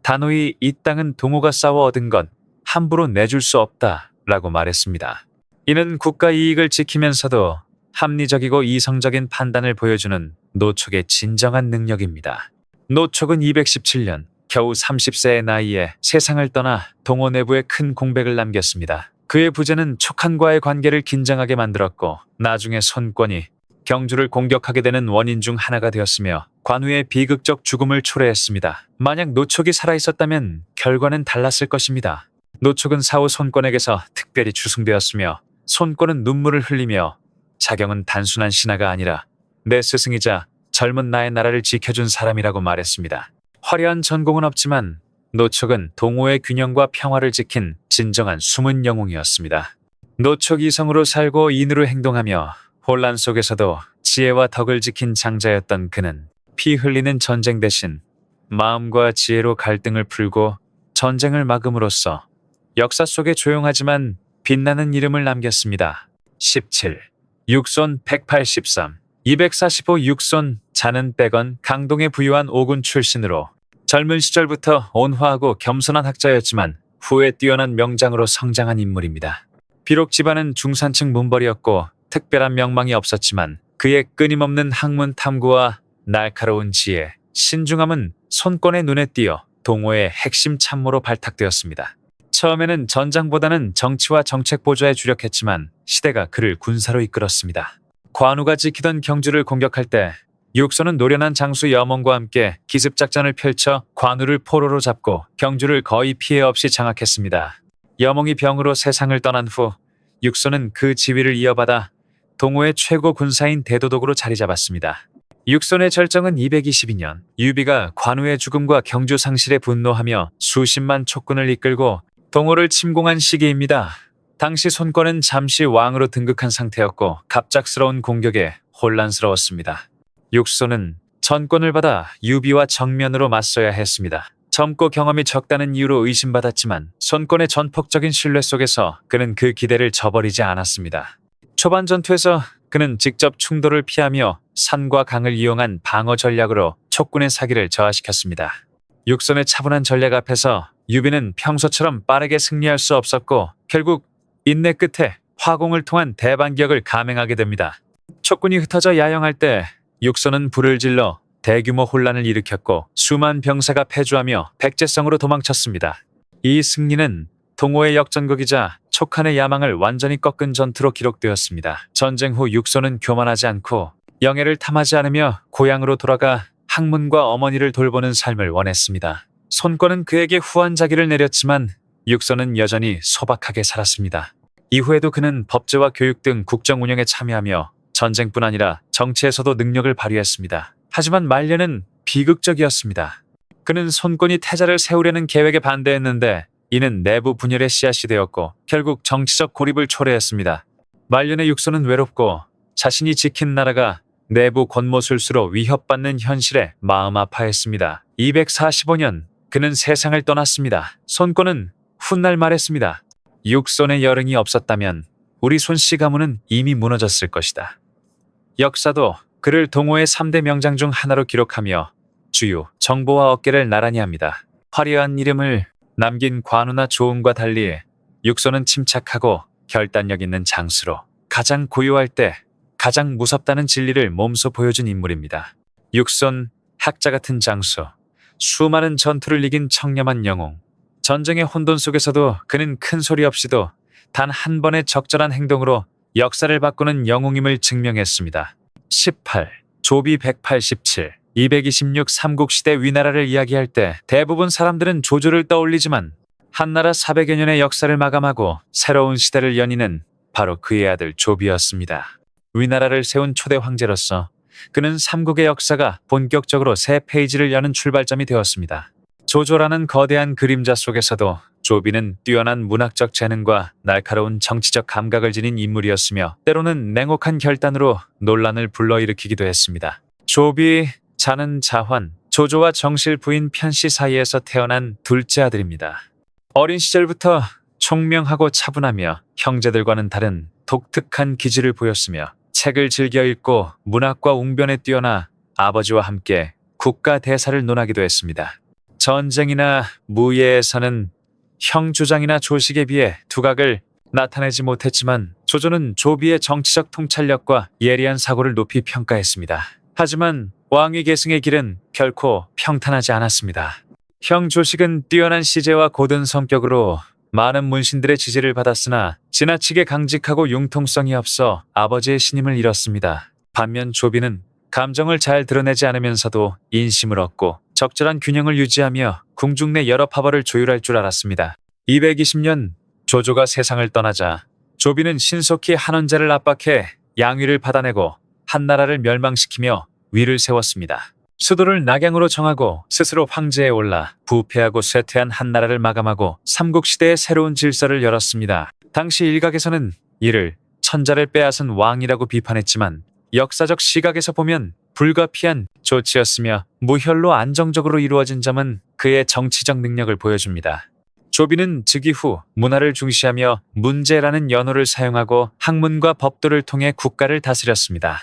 Speaker 1: 단호히 이 땅은 동호가 싸워 얻은 것 함부로 내줄 수 없다 라고 말했습니다. 이는 국가 이익을 지키면서도 합리적이고 이성적인 판단을 보여주는 노촉의 진정한 능력입니다. 노촉은 217년 겨우 30세의 나이에 세상을 떠나 동호 내부에 큰 공백을 남겼습니다. 그의 부재는 촉한과의 관계를 긴장하게 만들었고 나중에 손권이 경주를 공격하게 되는 원인 중 하나가 되었으며 관우의 비극적 죽음을 초래했습니다. 만약 노촉이 살아있었다면 결과는 달랐을 것입니다. 노촉은 사후 손권에게서 특별히 추승되었으며 손권은 눈물을 흘리며 자경은 단순한 신하가 아니라 내 스승이자 젊은 나의 나라를 지켜준 사람이라고 말했습니다. 화려한 전공은 없지만 노촉은 동호의 균형과 평화를 지킨 진정한 숨은 영웅이었습니다. 노촉 이성으로 살고 인으로 행동하며 혼란 속에서도 지혜와 덕을 지킨 장자였던 그는 피 흘리는 전쟁 대신 마음과 지혜로 갈등을 풀고 전쟁을 막음으로써 역사 속에 조용하지만 빛나는 이름을 남겼습니다. 17. 육손 183 245 육손 자는 백원 강동에 부유한 오군 출신으로 젊은 시절부터 온화하고 겸손한 학자였지만 후에 뛰어난 명장으로 성장한 인물입니다. 비록 집안은 중산층 문벌이었고 특별한 명망이 없었지만 그의 끊임없는 학문 탐구와 날카로운 지혜, 신중함은 손권의 눈에 띄어 동호의 핵심 참모로 발탁되었습니다. 처음에는 전장보다는 정치와 정책 보좌에 주력했지만 시대가 그를 군사로 이끌었습니다. 관우가 지키던 경주를 공격할 때 육손은 노련한 장수 여몽과 함께 기습작전을 펼쳐 관우를 포로로 잡고 경주를 거의 피해 없이 장악했습니다. 여몽이 병으로 세상을 떠난 후 육손은 그 지위를 이어받아 동호의 최고 군사인 대도독으로 자리 잡았습니다. 육손의 절정은 222년 유비가 관우의 죽음과 경주 상실에 분노하며 수십만 촉군을 이끌고 동호를 침공한 시기입니다. 당시 손권은 잠시 왕으로 등극한 상태였고 갑작스러운 공격에 혼란스러웠습니다. 육손은 전권을 받아 유비와 정면으로 맞서야 했습니다. 젊고 경험이 적다는 이유로 의심받았지만 손권의 전폭적인 신뢰 속에서 그는 그 기대를 저버리지 않았습니다. 초반 전투에서 그는 직접 충돌을 피하며 산과 강을 이용한 방어 전략으로 촉군의 사기를 저하시켰습니다. 육손의 차분한 전략 앞에서 유비는 평소처럼 빠르게 승리할 수 없었고 결국 인내 끝에 화공을 통한 대반격을 감행하게 됩니다. 촉군이 흩어져 야영할 때 육손은 불을 질러 대규모 혼란을 일으켰고 수만 병사가 패주하며 백제성으로 도망쳤습니다. 이 승리는 동호의 역전극이자 촉한의 야망을 완전히 꺾은 전투로 기록되었습니다. 전쟁 후 육손은 교만하지 않고 영예를 탐하지 않으며 고향으로 돌아가 학문과 어머니를 돌보는 삶을 원했습니다. 손권은 그에게 후한자기를 내렸지만 육손은 여전히 소박하게 살았습니다. 이후에도 그는 법제와 교육 등 국정 운영에 참여하며 전쟁뿐 아니라 정치에서도 능력을 발휘했습니다. 하지만 말년은 비극적이었습니다. 그는 손권이 태자를 세우려는 계획에 반대했는데 이는 내부 분열의 씨앗이 되었고 결국 정치적 고립을 초래했습니다. 말년의 육손은 외롭고 자신이 지킨 나라가 내부 권모술수로 위협받는 현실에 마음 아파했습니다. 245년 그는 세상을 떠났습니다. 손권은 훗날 말했습니다. 육손의 여릉이 없었다면 우리 손씨 가문은 이미 무너졌을 것이다. 역사도 그를 동호의 3대 명장 중 하나로 기록하며 주유, 정보와 어깨를 나란히 합니다. 화려한 이름을 남긴 관우나 조응과 달리 육손은 침착하고 결단력 있는 장수로 가장 고요할 때 가장 무섭다는 진리를 몸소 보여준 인물입니다. 육손, 학자 같은 장수, 수많은 전투를 이긴 청렴한 영웅. 전쟁의 혼돈 속에서도 그는 큰 소리 없이도 단 한 번의 적절한 행동으로 역사를 바꾸는 영웅임을 증명했습니다. 18. 조비 187 226 삼국시대 위나라를 이야기할 때 대부분 사람들은 조조를 떠올리지만 한나라 400여 년의 역사를 마감하고 새로운 시대를 여니는 바로 그의 아들 조비였습니다. 위나라를 세운 초대 황제로서 그는 삼국의 역사가 본격적으로 새 페이지를 여는 출발점이 되었습니다. 조조라는 거대한 그림자 속에서도 조비는 뛰어난 문학적 재능과 날카로운 정치적 감각을 지닌 인물이었으며 때로는 냉혹한 결단으로 논란을 불러일으키기도 했습니다. 조비, 자는 자환, 조조와 정실 부인 편씨 사이에서 태어난 둘째 아들입니다. 어린 시절부터 총명하고 차분하며 형제들과는 다른 독특한 기질을 보였으며 책을 즐겨 읽고 문학과 웅변에 뛰어나 아버지와 함께 국가 대사를 논하기도 했습니다. 전쟁이나 무예에서는 형 조장이나 조식에 비해 두각을 나타내지 못했지만 조조는 조비의 정치적 통찰력과 예리한 사고를 높이 평가했습니다. 하지만 왕위 계승의 길은 결코 평탄하지 않았습니다. 형 조식은 뛰어난 시제와 고든 성격으로 많은 문신들의 지지를 받았으나 지나치게 강직하고 융통성이 없어 아버지의 신임을 잃었습니다. 반면 조비는 감정을 잘 드러내지 않으면서도 인심을 얻고 적절한 균형을 유지하며 궁중 내 여러 파벌을 조율할 줄 알았습니다. 220년 조조가 세상을 떠나자 조비는 신속히 한원제를 압박해 양위를 받아내고 한나라를 멸망시키며 위를 세웠습니다. 수도를 낙양으로 정하고 스스로 황제에 올라 부패하고 쇠퇴한 한나라를 마감하고 삼국시대의 새로운 질서를 열었습니다. 당시 일각에서는 이를 천자를 빼앗은 왕이라고 비판했지만 역사적 시각에서 보면 불가피한 조치였으며 무혈로 안정적으로 이루어진 점은 그의 정치적 능력을 보여줍니다. 조비는 즉위 후 문화를 중시하며 문제라는 연호를 사용하고 학문과 법도를 통해 국가를 다스렸습니다.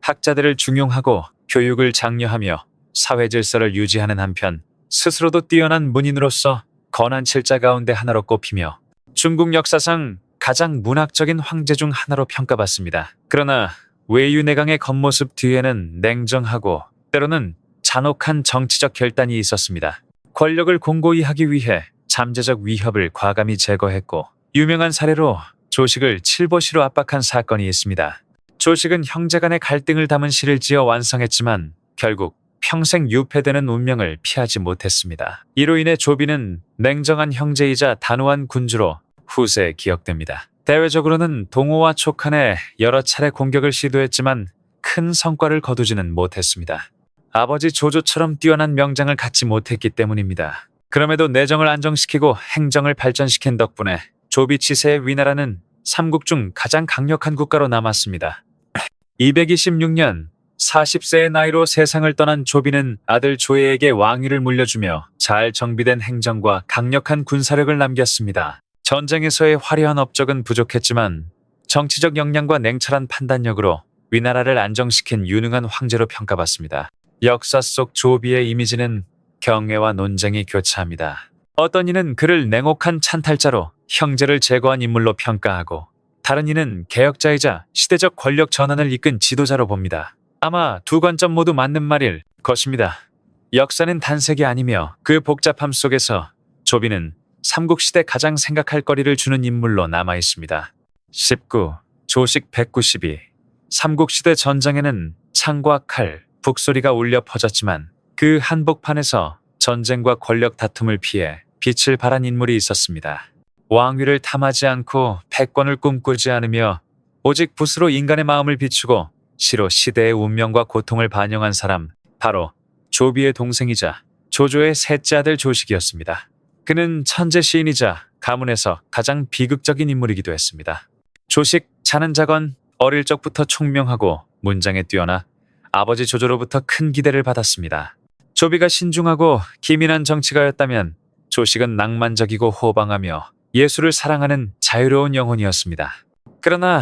Speaker 1: 학자들을 중용하고 교육을 장려하며 사회 질서를 유지하는 한편 스스로도 뛰어난 문인으로서 건한 칠자 가운데 하나로 꼽히며 중국 역사상 가장 문학적인 황제 중 하나로 평가받습니다. 그러나 외유내강의 겉모습 뒤에는 냉정하고 때로는 잔혹한 정치적 결단이 있었습니다. 권력을 공고히 하기 위해 잠재적 위협을 과감히 제거했고 유명한 사례로 조식을 칠보시로 압박한 사건이 있습니다. 조식은 형제 간의 갈등을 담은 시를 지어 완성했지만 결국 평생 유폐되는 운명을 피하지 못했습니다. 이로 인해 조비는 냉정한 형제이자 단호한 군주로 후세에 기억됩니다. 대외적으로는 동호와 촉한에 여러 차례 공격을 시도했지만 큰 성과를 거두지는 못했습니다. 아버지 조조처럼 뛰어난 명장을 갖지 못했기 때문입니다. 그럼에도 내정을 안정시키고 행정을 발전시킨 덕분에 조비 치세의 위나라는 삼국 중 가장 강력한 국가로 남았습니다. 226년 40세의 나이로 세상을 떠난 조비는 아들 조예에게 왕위를 물려주며 잘 정비된 행정과 강력한 군사력을 남겼습니다. 전쟁에서의 화려한 업적은 부족했지만 정치적 역량과 냉철한 판단력으로 위나라를 안정시킨 유능한 황제로 평가받습니다. 역사 속 조비의 이미지는 경애와 논쟁이 교차합니다. 어떤 이는 그를 냉혹한 찬탈자로 형제를 제거한 인물로 평가하고 다른 이는 개혁자이자 시대적 권력 전환을 이끈 지도자로 봅니다. 아마 두 관점 모두 맞는 말일 것입니다. 역사는 단색이 아니며 그 복잡함 속에서 조비는 삼국시대 가장 생각할 거리를 주는 인물로 남아있습니다. 19. 조식 192. 삼국시대 전장에는 창과 칼, 북소리가 울려 퍼졌지만 그 한복판에서 전쟁과 권력 다툼을 피해 빛을 발한 인물이 있었습니다. 왕위를 탐하지 않고 패권을 꿈꾸지 않으며 오직 붓으로 인간의 마음을 비추고 시로 시대의 운명과 고통을 반영한 사람, 바로 조비의 동생이자 조조의 셋째 아들 조식이었습니다. 그는 천재 시인이자 가문에서 가장 비극적인 인물이기도 했습니다. 조식, 자는 자건 어릴 적부터 총명하고 문장에 뛰어나 아버지 조조로부터 큰 기대를 받았습니다. 조비가 신중하고 기민한 정치가였다면 조식은 낭만적이고 호방하며 예술을 사랑하는 자유로운 영혼이었습니다. 그러나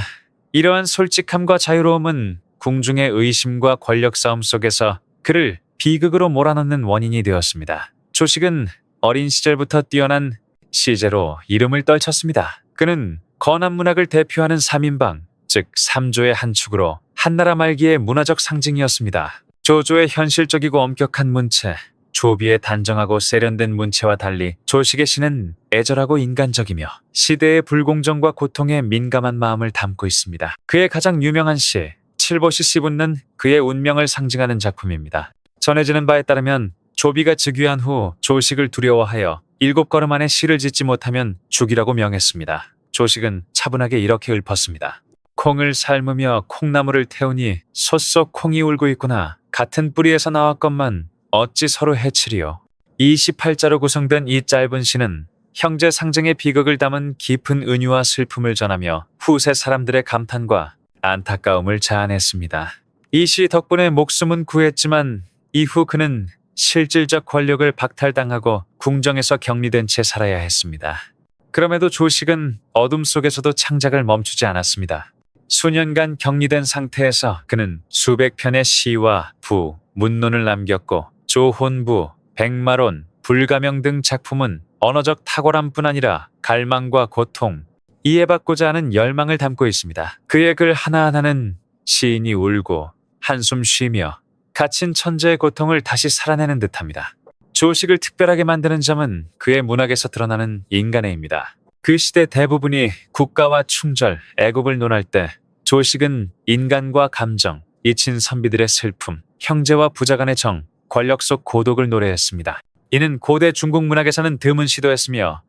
Speaker 1: 이러한 솔직함과 자유로움은 궁중의 의심과 권력 싸움 속에서 그를 비극으로 몰아넣는 원인이 되었습니다. 조식은 어린 시절부터 뛰어난 시제로 이름을 떨쳤습니다. 그는 건한 문학을 대표하는 3인방, 즉 3조의 한 축으로 한나라 말기의 문화적 상징이었습니다. 조조의 현실적이고 엄격한 문체, 조비의 단정하고 세련된 문체와 달리 조식의 시는 애절하고 인간적이며 시대의 불공정과 고통에 민감한 마음을 담고 있습니다. 그의 가장 유명한 시, 칠보시 시분은 그의 운명을 상징하는 작품입니다. 전해지는 바에 따르면 조비가 즉위한 후 조식을 두려워하여 7걸음 안에 시를 짓지 못하면 죽이라고 명했습니다. 조식은 차분하게 이렇게 읊었습니다. 콩을 삶으며 콩나물을 태우니 솥속 콩이 울고 있구나. 같은 뿌리에서 나왔건만 어찌 서로 해치리요. 28자로 구성된 이 짧은 시는 형제 상쟁의 비극을 담은 깊은 은유와 슬픔을 전하며 후세 사람들의 감탄과 안타까움을 자아냈습니다. 이 시 덕분에 목숨은 구했지만 이후 그는 실질적 권력을 박탈당하고 궁정에서 격리된 채 살아야 했습니다. 그럼에도 조식은 어둠 속에서도 창작을 멈추지 않았습니다. 수년간 격리된 상태에서 그는 수백 편의 시와 부, 문론을 남겼고 조혼부, 백마론, 불가명 등 작품은 언어적 탁월함뿐 아니라 갈망과 고통, 이해받고자 하는 열망을 담고 있습니다. 그의 글 하나하나는 시인이 울고 한숨 쉬며 갇힌 천재의 고통을 다시 살아내는 듯합니다. 조식을 특별하게 만드는 점은 그의 문학에서 드러나는 인간애입니다. 그 시대 대부분이 국가와 충절, 애국을 논할 때 조식은 인간과 감정, 잊힌 선비들의 슬픔, 형제와 부자 간의 정, 권력 속 고독을 노래했습니다. 이는 고대 중국 문학에서는 드문 시도였으며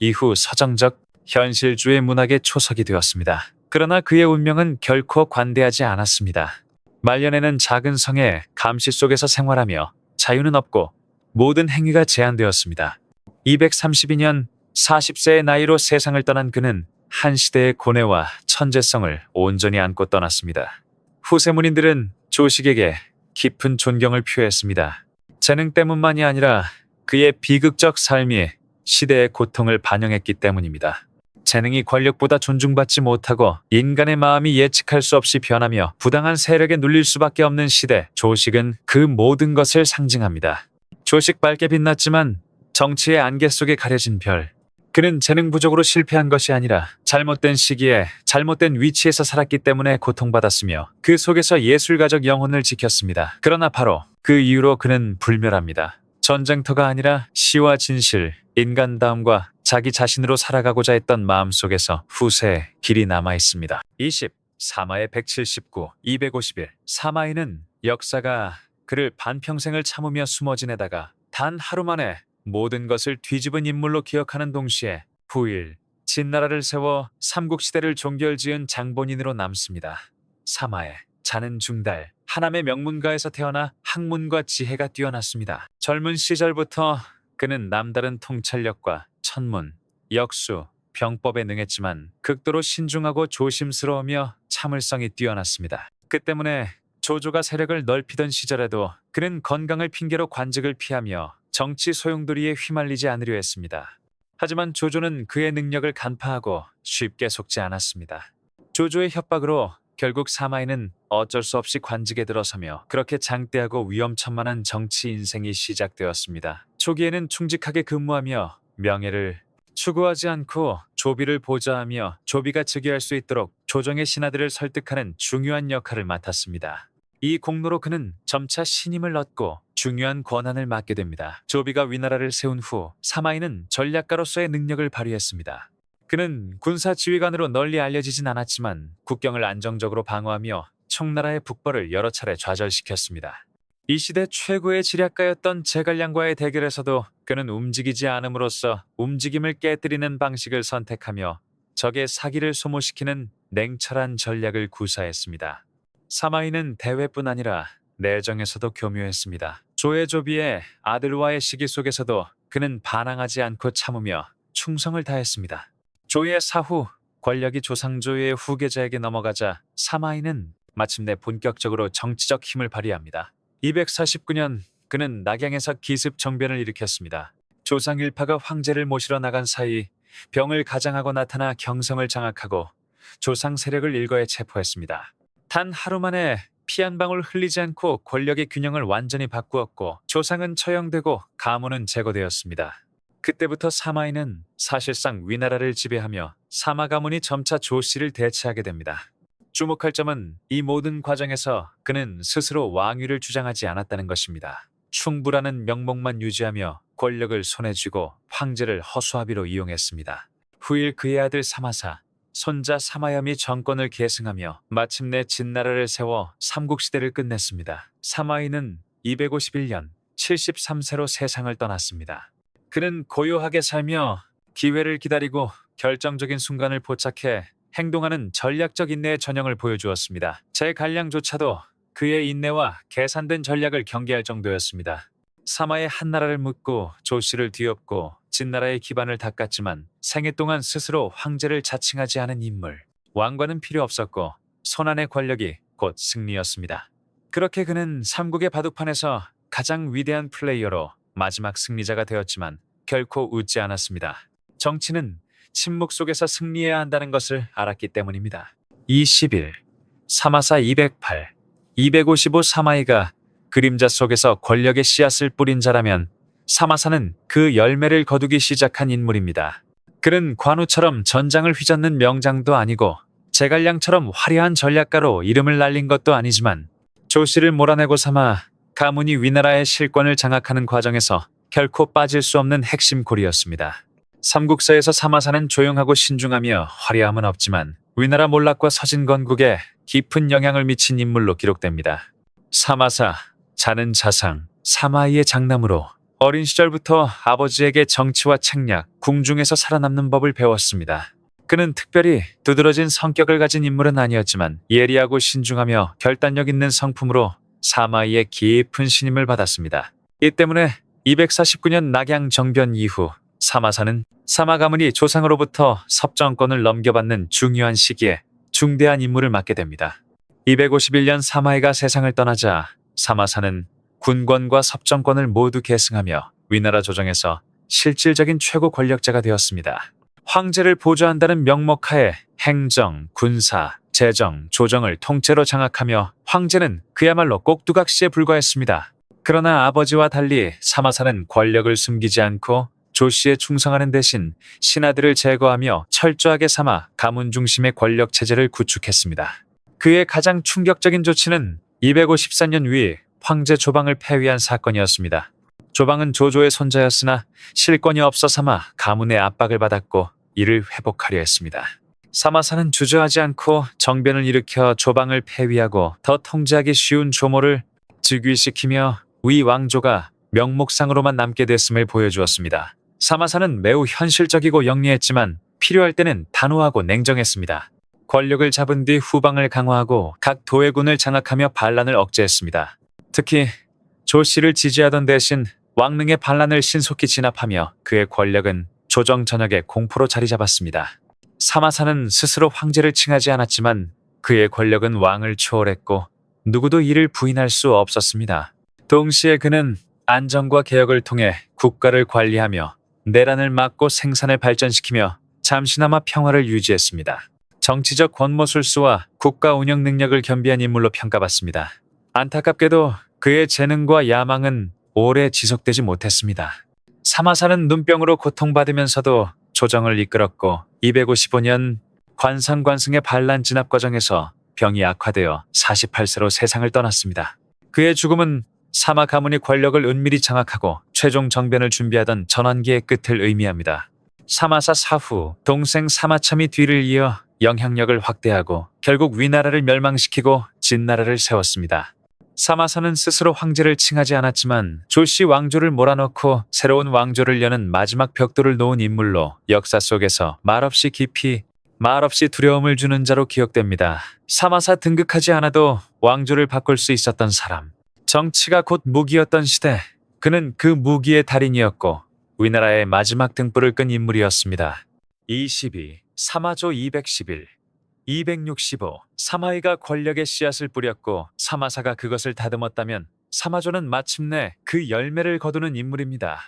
Speaker 1: 이후 서정적 현실주의 문학의 초석이 되었습니다. 그러나 그의 운명은 결코 관대하지 않았습니다. 말년에는 작은 성에 감시 속에서 생활하며 자유는 없고 모든 행위가 제한되었습니다. 232년 40세의 나이로 세상을 떠난 그는 한 시대의 고뇌와 천재성을 온전히 안고 떠났습니다. 후세 문인들은 조식에게 깊은 존경을 표했습니다. 재능 때문만이 아니라 그의 비극적 삶이 시대의 고통을 반영했기 때문입니다. 재능이 권력보다 존중받지 못하고 인간의 마음이 예측할 수 없이 변하며 부당한 세력에 눌릴 수밖에 없는 시대, 조식은 그 모든 것을 상징합니다. 조식 밝게 빛났지만 정치의 안개 속에 가려진 별. 그는 재능 부족으로 실패한 것이 아니라 잘못된 시기에 잘못된 위치에서 살았기 때문에 고통받았으며 그 속에서 예술가적 영혼을 지켰습니다. 그러나 바로 그 이후로 그는 불멸합니다. 전쟁터가 아니라 시와 진실, 인간다움과 자기 자신으로 살아가고자 했던 마음 속에서 후세에 길이 남아 있습니다. 20. 사마의 179, 251. 사마이는 역사가 그를 반평생을 참으며 숨어 지내다가 단 하루 만에 모든 것을 뒤집은 인물로 기억하는 동시에 후일, 진나라를 세워 삼국시대를 종결지은 장본인으로 남습니다. 사마에 자는 중달, 하남의 명문가에서 태어나 학문과 지혜가 뛰어났습니다. 젊은 시절부터 그는 남다른 통찰력과 천문, 역수, 병법에 능했지만 극도로 신중하고 조심스러우며 참을성이 뛰어났습니다. 그 때문에 조조가 세력을 넓히던 시절에도 그는 건강을 핑계로 관직을 피하며 정치 소용돌이에 휘말리지 않으려 했습니다. 하지만 조조는 그의 능력을 간파하고 쉽게 속지 않았습니다. 조조의 협박으로 결국 사마이는 어쩔 수 없이 관직에 들어서며 그렇게 장대하고 위험천만한 정치 인생이 시작되었습니다. 초기에는 충직하게 근무하며 명예를 추구하지 않고 조비를 보좌하며 조비가 즉위할 수 있도록 조정의 신하들을 설득하는 중요한 역할을 맡았습니다. 이 공로로 그는 점차 신임을 얻고 중요한 권한을 맡게 됩니다. 조비가 위나라를 세운 후 사마이는 전략가로서의 능력을 발휘했습니다. 그는 군사 지휘관으로 널리 알려지진 않았지만 국경을 안정적으로 방어하며 청나라의 북벌을 여러 차례 좌절시켰습니다. 이 시대 최고의 지략가였던 제갈량과의 대결에서도 그는 움직이지 않음으로써 움직임을 깨뜨리는 방식을 선택하며 적의 사기를 소모시키는 냉철한 전략을 구사했습니다. 사마이는 대회뿐 아니라 내정에서도 교묘했습니다. 조의 아들과의 시기 속에서도 그는 반항하지 않고 참으며 충성을 다했습니다. 조의 사후 권력이 조상조의 후계자에게 넘어가자 사마이는 마침내 본격적으로 정치적 힘을 발휘합니다. 249년 그는 낙양에서 기습 정변을 일으켰습니다. 조상 일파가 황제를 모시러 나간 사이 병을 가장하고 나타나 경성을 장악하고 조상 세력을 일거에 체포했습니다. 단 하루 만에 피 한 방울 흘리지 않고 권력의 균형을 완전히 바꾸었고 조상은 처형되고 가문은 제거되었습니다. 그때부터 사마이는 사실상 위나라를 지배하며 사마 가문이 점차 조씨를 대체하게 됩니다. 주목할 점은 이 모든 과정에서 그는 스스로 왕위를 주장하지 않았다는 것입니다. 충부라는 명목만 유지하며 권력을 손에 쥐고 황제를 허수아비로 이용했습니다. 후일 그의 아들 사마사, 손자 사마염이 정권을 계승하며 마침내 진나라를 세워 삼국시대를 끝냈습니다. 사마이는 251년 73세로 세상을 떠났습니다. 그는 고요하게 살며 기회를 기다리고 결정적인 순간을 포착해 행동하는 전략적 인내의 전형을 보여주었습니다. 제갈량조차도 그의 인내와 계산된 전략을 경계할 정도였습니다. 사마의 한나라를 묻고 조씨를 뒤엎고 진나라의 기반을 닦았지만 생애 동안 스스로 황제를 자칭하지 않은 인물. 왕과는 필요 없었고 손안의 권력이 곧 승리였습니다. 그렇게 그는 삼국의 바둑판에서 가장 위대한 플레이어로 마지막 승리자가 되었지만 결코 웃지 않았습니다. 정치는 침묵 속에서 승리해야 한다는 것을 알았기 때문입니다. 20일, 사마사 208, 255 사마이가 그림자 속에서 권력의 씨앗을 뿌린 자라면 사마사는 그 열매를 거두기 시작한 인물입니다. 그는 관우처럼 전장을 휘젓는 명장도 아니고 제갈량처럼 화려한 전략가로 이름을 날린 것도 아니지만 조씨를 몰아내고 삼아 가문이 위나라의 실권을 장악하는 과정에서 결코 빠질 수 없는 핵심 고리였습니다. 삼국사에서 사마사는 조용하고 신중하며 화려함은 없지만 위나라 몰락과 서진건국에 깊은 영향을 미친 인물로 기록됩니다. 사마사, 자는 자상, 사마이의 장남으로 어린 시절부터 아버지에게 정치와 책략, 궁중에서 살아남는 법을 배웠습니다. 그는 특별히 두드러진 성격을 가진 인물은 아니었지만 예리하고 신중하며 결단력 있는 성품으로 사마이의 깊은 신임을 받았습니다. 이 때문에 249년 낙양 정변 이후 사마사는 사마 가문이 조상으로부터 섭정권을 넘겨받는 중요한 시기에 중대한 임무를 맡게 됩니다. 251년 사마이가 세상을 떠나자 사마사는 군권과 섭정권을 모두 계승하며 위나라 조정에서 실질적인 최고 권력자가 되었습니다. 황제를 보좌한다는 명목하에 행정, 군사, 재정, 조정을 통째로 장악하며 황제는 그야말로 꼭두각시에 불과했습니다. 그러나 아버지와 달리 사마사는 권력을 숨기지 않고 조씨에 충성하는 대신 신하들을 제거하며 철저하게 삼아 가문 중심의 권력 체제를 구축했습니다. 그의 가장 충격적인 조치는 254년 위 황제 조방을 폐위한 사건이었습니다. 조방은 조조의 손자였으나 실권이 없어 삼아 가문의 압박을 받았고 이를 회복하려 했습니다. 사마사는 주저하지 않고 정변을 일으켜 조방을 폐위하고 더 통제하기 쉬운 조모를 즉위시키며 위 왕조가 명목상으로만 남게 됐음을 보여주었습니다. 사마사는 매우 현실적이고 영리했지만 필요할 때는 단호하고 냉정했습니다. 권력을 잡은 뒤 후방을 강화하고 각 도해군을 장악하며 반란을 억제했습니다. 특히 조씨를 지지하던 대신 왕릉의 반란을 신속히 진압하며 그의 권력은 조정 전역에 공포로 자리 잡았습니다. 사마사는 스스로 황제를 칭하지 않았지만 그의 권력은 왕을 초월했고 누구도 이를 부인할 수 없었습니다. 동시에 그는 안정과 개혁을 통해 국가를 관리하며 내란을 막고 생산을 발전시키며 잠시나마 평화를 유지했습니다. 정치적 권모술수와 국가 운영 능력을 겸비한 인물로 평가받습니다. 안타깝게도 그의 재능과 야망은 오래 지속되지 못했습니다. 사마사는 눈병으로 고통받으면서도 조정을 이끌었고 255년 관상관승의 반란 진압 과정에서 병이 악화되어 48세로 세상을 떠났습니다. 그의 죽음은 사마 가문이 권력을 은밀히 장악하고 최종 정변을 준비하던 전환기의 끝을 의미합니다. 사마사 사후 동생 사마참이 뒤를 이어 영향력을 확대하고 결국 위나라를 멸망시키고 진나라를 세웠습니다. 사마사는 스스로 황제를 칭하지 않았지만 조씨 왕조를 몰아넣고 새로운 왕조를 여는 마지막 벽돌을 놓은 인물로 역사 속에서 말없이 깊이, 말없이 두려움을 주는 자로 기억됩니다. 사마사 등극하지 않아도 왕조를 바꿀 수 있었던 사람. 정치가 곧 무기였던 시대, 그는 그 무기의 달인이었고 위나라의 마지막 등불을 끈 인물이었습니다. 22. 사마조 211 265. 사마이가 권력의 씨앗을 뿌렸고 사마사가 그것을 다듬었다면 사마조는 마침내 그 열매를 거두는 인물입니다.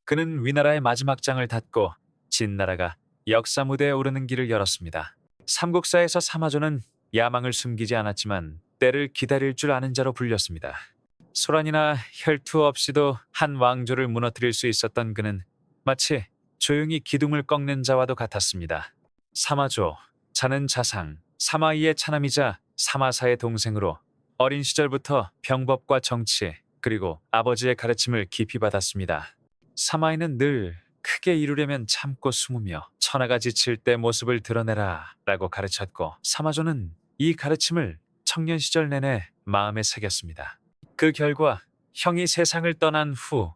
Speaker 1: 그는 위나라의 마지막 장을 닫고 진나라가 역사 무대에 오르는 길을 열었습니다. 삼국사에서 사마조는 야망을 숨기지 않았지만 때를 기다릴 줄 아는 자로 불렸습니다. 소란이나 혈투 없이도 한 왕조를 무너뜨릴 수 있었던 그는 마치 조용히 기둥을 꺾는 자와도 같았습니다. 사마조, 자는 자상, 사마이의 차남이자 사마사의 동생으로 어린 시절부터 병법과 정치 그리고 아버지의 가르침을 깊이 받았습니다. 사마이는 늘 크게 이루려면 참고 숨으며 천하가 지칠 때 모습을 드러내라 라고 가르쳤고 사마조는 이 가르침을 청년 시절 내내 마음에 새겼습니다. 그 결과 형이 세상을 떠난 후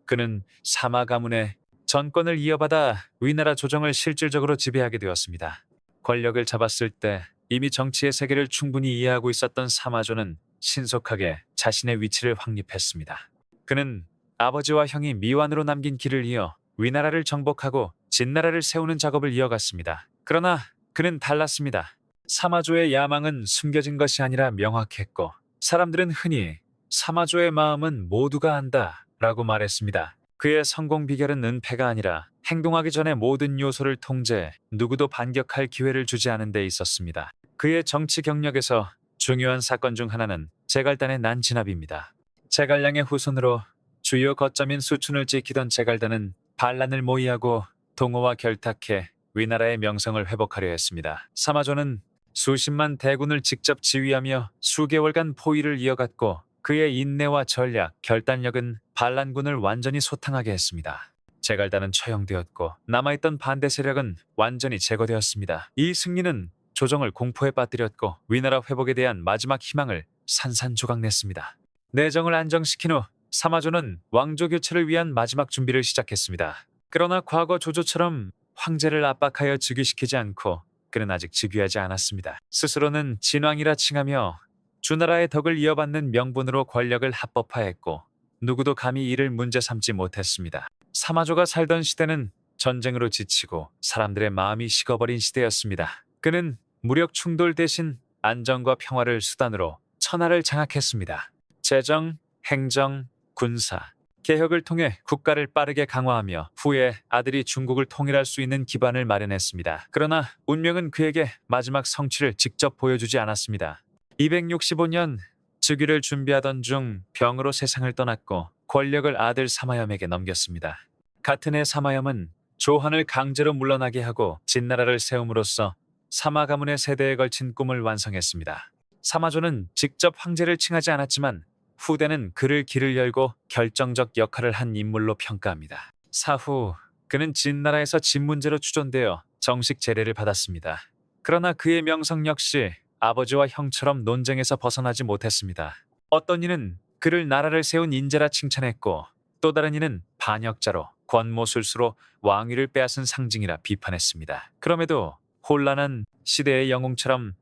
Speaker 1: 그는 사마 가문의 전권을 이어받아 위나라 조정을 실질적으로 지배하게 되었습니다. 권력을 잡았을 때 이미 정치의 세계를 충분히 이해하고 있었던 사마조는 신속하게 자신의 위치를 확립했습니다. 그는 아버지와 형이 미완으로 남긴 길을 이어 위나라를 정복하고 진나라를 세우는 작업을 이어갔습니다. 그러나 그는 달랐습니다. 사마조의 야망은 숨겨진 것이 아니라 명확했고 사람들은 흔히 사마조의 마음은 모두가 안다 라고 말했습니다. 그의 성공 비결은 은폐가 아니라 행동하기 전에 모든 요소를 통제해 누구도 반격할 기회를 주지 않은 데 있었습니다. 그의 정치 경력에서 중요한 사건 중 하나는 제갈단의 난진압입니다. 제갈량의 후손으로 주요 거점인 수춘을 지키던 제갈단은 반란을 모의하고 동호와 결탁해 위나라의 명성을 회복하려 했습니다. 사마조는 수십만 대군을 직접 지휘하며 수개월간 포위를 이어갔고 그의 인내와 전략, 결단력은 반란군을 완전히 소탕하게 했습니다. 제갈단은 처형되었고 남아있던 반대 세력은 완전히 제거되었습니다. 이 승리는 조정을 공포에 빠뜨렸고 위나라 회복에 대한 마지막 희망을 산산조각냈습니다. 내정을 안정시킨 후 사마조는 왕조 교체를 위한 마지막 준비를 시작했습니다. 그러나 과거 조조처럼 황제를 압박하여 즉위시키지 않고 그는 아직 즉위하지 않았습니다. 스스로는 진왕이라 칭하며 주나라의 덕을 이어받는 명분으로 권력을 합법화했고 누구도 감히 이를 문제 삼지 못했습니다. 사마조가 살던 시대는 전쟁으로 지치고 사람들의 마음이 식어버린 시대였습니다. 그는 무력 충돌 대신 안정과 평화를 수단으로 천하를 장악했습니다. 재정, 행정, 군사, 개혁을 통해 국가를 빠르게 강화하며 후에 아들이 중국을 통일할 수 있는 기반을 마련했습니다. 그러나 운명은 그에게 마지막 성취를 직접 보여주지 않았습니다. 265년 즉위를 준비하던 중 병으로 세상을 떠났고 권력을 아들 사마염에게 넘겼습니다. 같은 해 사마염은 조헌을 강제로 물러나게 하고 진나라를 세움으로써 사마 가문의 세대에 걸친 꿈을 완성했습니다. 사마조는 직접 황제를 칭하지 않았지만 후대는 그를 길을 열고 결정적 역할을 한 인물로 평가합니다. 사후 그는 진나라에서 진문제로 추존되어 정식 제례를 받았습니다. 그러나 그의 명성 역시 아버지와 형처럼 논쟁에서 벗어나지 못했습니다. 어떤 이는 그를 나라를 세운 인재라 칭찬했고 또 다른 이는 반역자로 권모술수로 왕위를 빼앗은 상징이라 비판했습니다. 그럼에도 혼란한 시대의 영웅처럼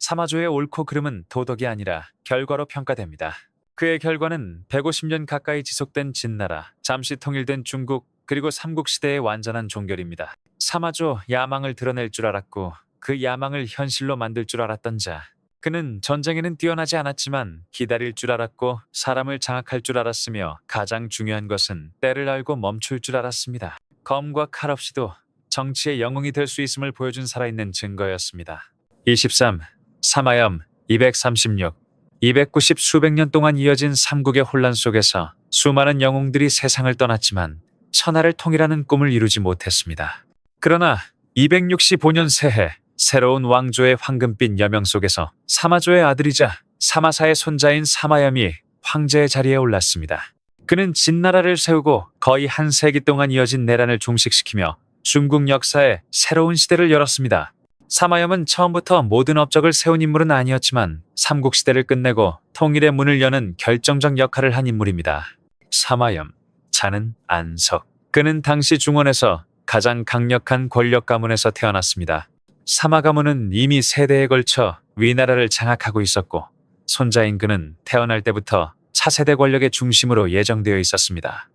Speaker 1: 사마조의 옳고 그름은 도덕이 아니라 결과로 평가됩니다. 그의 결과는 150년 가까이 지속된 진나라, 잠시 통일된 중국, 그리고 삼국시대의 완전한 종결입니다. 사마조 야망을 드러낼 줄 알았고 그 야망을 현실로 만들 줄 알았던 자. 그는 전쟁에는 뛰어나지 않았지만 기다릴 줄 알았고 사람을 장악할 줄 알았으며 가장 중요한 것은 때를 알고 멈출 줄 알았습니다. 검과 칼 없이도 정치의 영웅이 될 수 있음을 보여준 살아있는 증거였습니다. 23. 사마염 236 290 수백 년 동안 이어진 삼국의 혼란 속에서 수많은 영웅들이 세상을 떠났지만 천하를 통일하는 꿈을 이루지 못했습니다. 그러나 265년 새해 새로운 왕조의 황금빛 여명 속에서 사마조의 아들이자 사마사의 손자인 사마염이 황제의 자리에 올랐습니다. 그는 진나라를 세우고 거의 한 세기 동안 이어진 내란을 종식시키며 중국 역사에 새로운 시대를 열었습니다. 사마염은 처음부터 모든 업적을 세운 인물은 아니었지만 삼국시대를 끝내고 통일의 문을 여는 결정적 역할을 한 인물입니다. 사마염, 자는 안석. 그는 당시 중원에서 가장 강력한 권력 가문에서 태어났습니다. 사마 가문은 이미 세대에 걸쳐 위나라를 장악하고 있었고 손자인 그는 태어날 때부터 차세대 권력의 중심으로 예정되어 있었습니다.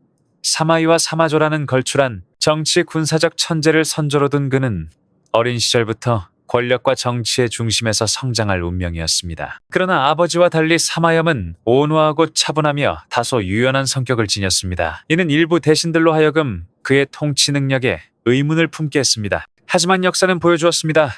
Speaker 1: 사마이와 사마조라는 걸출한 정치 군사적 천재를 선조로 둔 그는 어린 시절부터 권력과 정치의 중심에서 성장할 운명이었습니다. 그러나 아버지와 달리 사마염은 온화하고 차분하며 다소 유연한 성격을 지녔습니다. 이는 일부 대신들로 하여금 그의 통치 능력에 의문을 품게 했습니다. 하지만 역사는 보여주었습니다.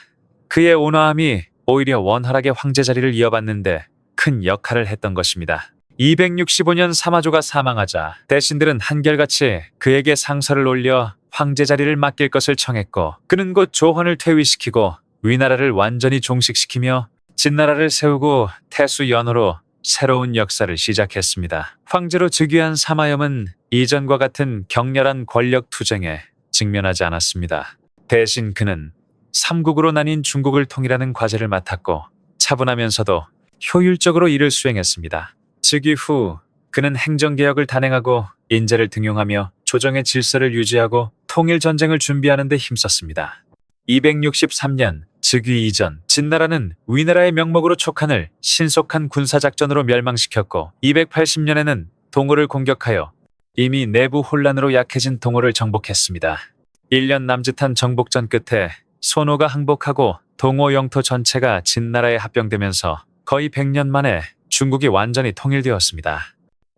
Speaker 1: 그의 온화함이 오히려 원활하게 황제 자리를 이어받는데 큰 역할을 했던 것입니다. 265년 사마조가 사망하자 대신들은 한결같이 그에게 상서를 올려 황제 자리를 맡길 것을 청했고 그는 곧 조헌을 퇴위시키고 위나라를 완전히 종식시키며 진나라를 세우고 태수 연호로 새로운 역사를 시작했습니다. 황제로 즉위한 사마염은 이전과 같은 격렬한 권력 투쟁에 직면하지 않았습니다. 대신 그는 삼국으로 나뉜 중국을 통일하는 과제를 맡았고 차분하면서도 효율적으로 일을 수행했습니다. 즉위 후 그는 행정개혁을 단행하고 인재를 등용하며 조정의 질서를 유지하고 통일전쟁을 준비하는 데 힘썼습니다. 263년 즉위 이전 진나라는 위나라의 명목으로 촉한을 신속한 군사작전으로 멸망시켰고 280년에는 동호를 공격하여 이미 내부 혼란으로 약해진 동호를 정복했습니다. 1년 남짓한 정복전 끝에 손호가 항복하고 동호 영토 전체가 진나라에 합병되면서 거의 100년 만에 중국이 완전히 통일되었습니다.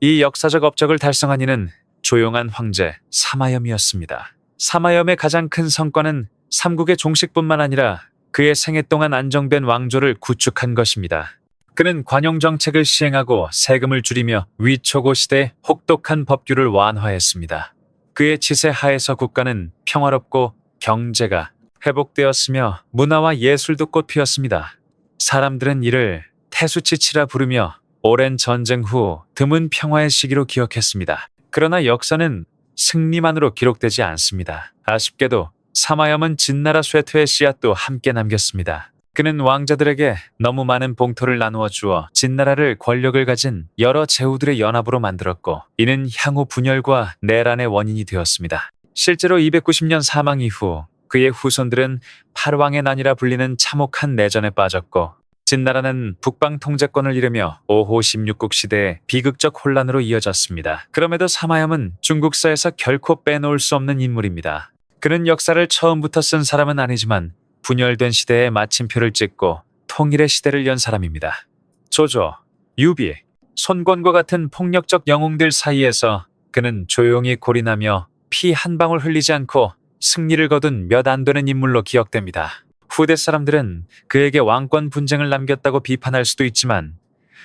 Speaker 1: 이 역사적 업적을 달성한 이는 조용한 황제 사마염이었습니다. 사마염의 가장 큰 성과는 삼국의 종식뿐만 아니라 그의 생애 동안 안정된 왕조를 구축한 것입니다. 그는 관용 정책을 시행하고 세금을 줄이며 위초고 시대의 혹독한 법규를 완화했습니다. 그의 지세 하에서 국가는 평화롭고 경제가 회복되었으며 문화와 예술도 꽃피었습니다. 사람들은 이를 태수치치라 부르며 오랜 전쟁 후 드문 평화의 시기로 기억했습니다. 그러나 역사는 승리만으로 기록되지 않습니다. 아쉽게도 사마염은 진나라 쇠퇴의 씨앗도 함께 남겼습니다. 그는 왕자들에게 너무 많은 봉토를 나누어 주어 진나라를 권력을 가진 여러 제후들의 연합으로 만들었고, 이는 향후 분열과 내란의 원인이 되었습니다. 실제로 290년 사망 이후 그의 후손들은 팔왕의 난이라 불리는 참혹한 내전에 빠졌고, 진나라는 북방 통제권을 잃으며 5호 16국 시대의 비극적 혼란으로 이어졌습니다. 그럼에도 사마염은 중국사에서 결코 빼놓을 수 없는 인물입니다. 그는 역사를 처음부터 쓴 사람은 아니지만 분열된 시대에 마침표를 찍고 통일의 시대를 연 사람입니다. 조조, 유비, 손권과 같은 폭력적 영웅들 사이에서 그는 조용히 골인하며 피 한 방울 흘리지 않고 승리를 거둔 몇 안 되는 인물로 기억됩니다. 후대 사람들은 그에게 왕권 분쟁을 남겼다고 비판할 수도 있지만,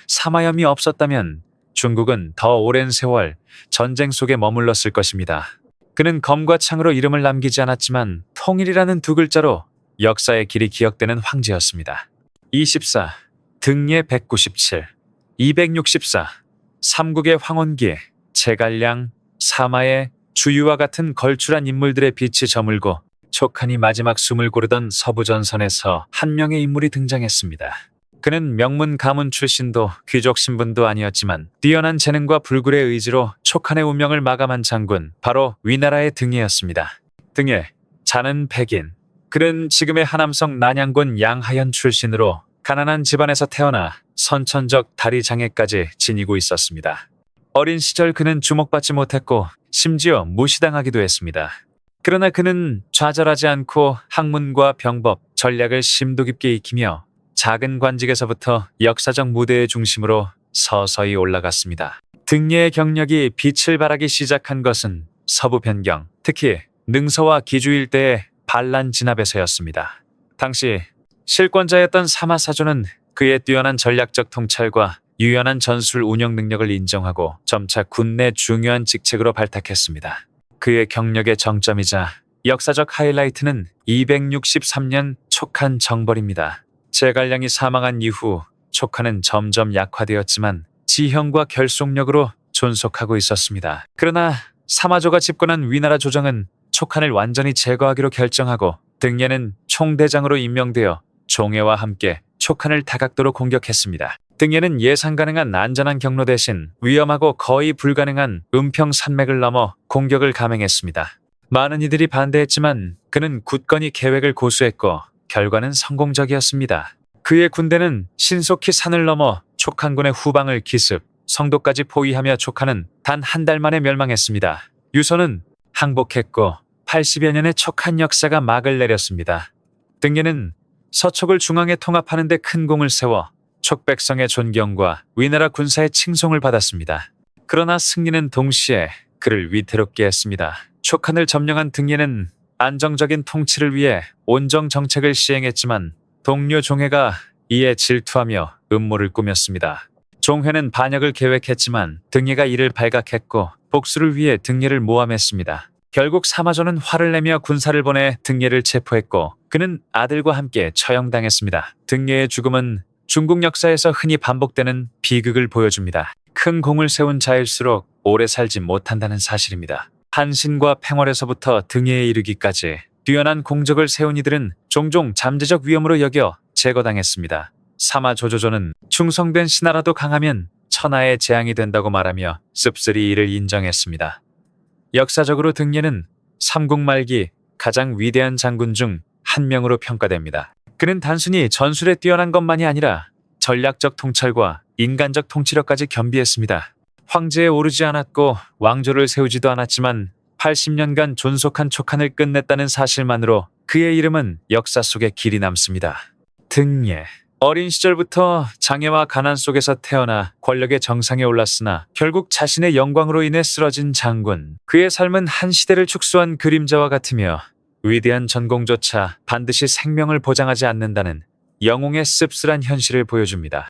Speaker 1: 사마염이 없었다면 중국은 더 오랜 세월 전쟁 속에 머물렀을 것입니다. 그는 검과 창으로 이름을 남기지 않았지만 통일이라는 두 글자로 역사의 길이 기억되는 황제였습니다. 24. 등예 197, 264. 삼국의 황혼기, 제갈량, 사마의, 주유와 같은 걸출한 인물들의 빛이 저물고 촉한이 마지막 숨을 고르던 서부전선에서 한 명의 인물이 등장했습니다. 그는 명문 가문 출신도 귀족 신분도 아니었지만 뛰어난 재능과 불굴의 의지로 촉한의 운명을 마감한 장군, 바로 위나라의 등예였습니다. 등예, 자는 백인. 그는 지금의 하남성 난양군 양하현 출신으로 가난한 집안에서 태어나 선천적 다리 장애까지 지니고 있었습니다. 어린 시절 그는 주목받지 못했고 심지어 무시당하기도 했습니다. 그러나 그는 좌절하지 않고 학문과 병법, 전략을 심도 깊게 익히며 작은 관직에서부터 역사적 무대의 중심으로 서서히 올라갔습니다. 등예의 경력이 빛을 발하기 시작한 것은 서부 변경, 특히 능서와 기주 일대의 반란 진압에서였습니다. 당시 실권자였던 사마사조는 그의 뛰어난 전략적 통찰과 유연한 전술 운영 능력을 인정하고 점차 군내 중요한 직책으로 발탁했습니다. 그의 경력의 정점이자 역사적 하이라이트는 263년 촉한 정벌입니다. 제갈량이 사망한 이후 촉한은 점점 약화되었지만 지형과 결속력으로 존속하고 있었습니다. 그러나 사마조가 집권한 위나라 조정은 촉한을 완전히 제거하기로 결정하고 등예는 총대장으로 임명되어 종해와 함께 촉한을 다각도로 공격했습니다. 등예는 예상 가능한 안전한 경로 대신 위험하고 거의 불가능한 은평 산맥을 넘어 공격을 감행했습니다. 많은 이들이 반대했지만 그는 굳건히 계획을 고수했고 결과는 성공적이었습니다. 그의 군대는 신속히 산을 넘어 촉한군의 후방을 기습, 성도까지 포위하며 촉한은 단 한 달 만에 멸망했습니다. 유소는 항복했고 80여 년의 촉한 역사가 막을 내렸습니다. 등예는 서촉을 중앙에 통합하는 데 큰 공을 세워 촉백성의 존경과 위나라 군사의 칭송을 받았습니다. 그러나 승리는 동시에 그를 위태롭게 했습니다. 촉한을 점령한 등예는 안정적인 통치를 위해 온정 정책을 시행했지만 동료 종해가 이에 질투하며 음모를 꾸몄습니다. 종회는 반역을 계획했지만 등예가 이를 발각했고 복수를 위해 등예를 모함했습니다. 결국 사마조는 화를 내며 군사를 보내 등예를 체포했고 그는 아들과 함께 처형당했습니다. 등예의 죽음은 중국 역사에서 흔히 반복되는 비극을 보여줍니다. 큰 공을 세운 자일수록 오래 살지 못한다는 사실입니다. 한신과 팽월에서부터 등예에 이르기까지 뛰어난 공적을 세운 이들은 종종 잠재적 위험으로 여겨 제거당했습니다. 사마조조조는 충성된 신하라도 강하면 천하의 재앙이 된다고 말하며 씁쓸히 이를 인정했습니다. 역사적으로 등예는 삼국 말기 가장 위대한 장군 중 한 명으로 평가됩니다. 그는 단순히 전술에 뛰어난 것만이 아니라 전략적 통찰과 인간적 통치력까지 겸비했습니다. 황제에 오르지 않았고 왕조를 세우지도 않았지만 80년간 존속한 촉한을 끝냈다는 사실만으로 그의 이름은 역사 속에 길이 남습니다. 등예. 어린 시절부터 장애와 가난 속에서 태어나 권력의 정상에 올랐으나 결국 자신의 영광으로 인해 쓰러진 장군. 그의 삶은 한 시대를 축소한 그림자와 같으며 위대한 전공조차 반드시 생명을 보장하지 않는다는 영웅의 씁쓸한 현실을 보여줍니다.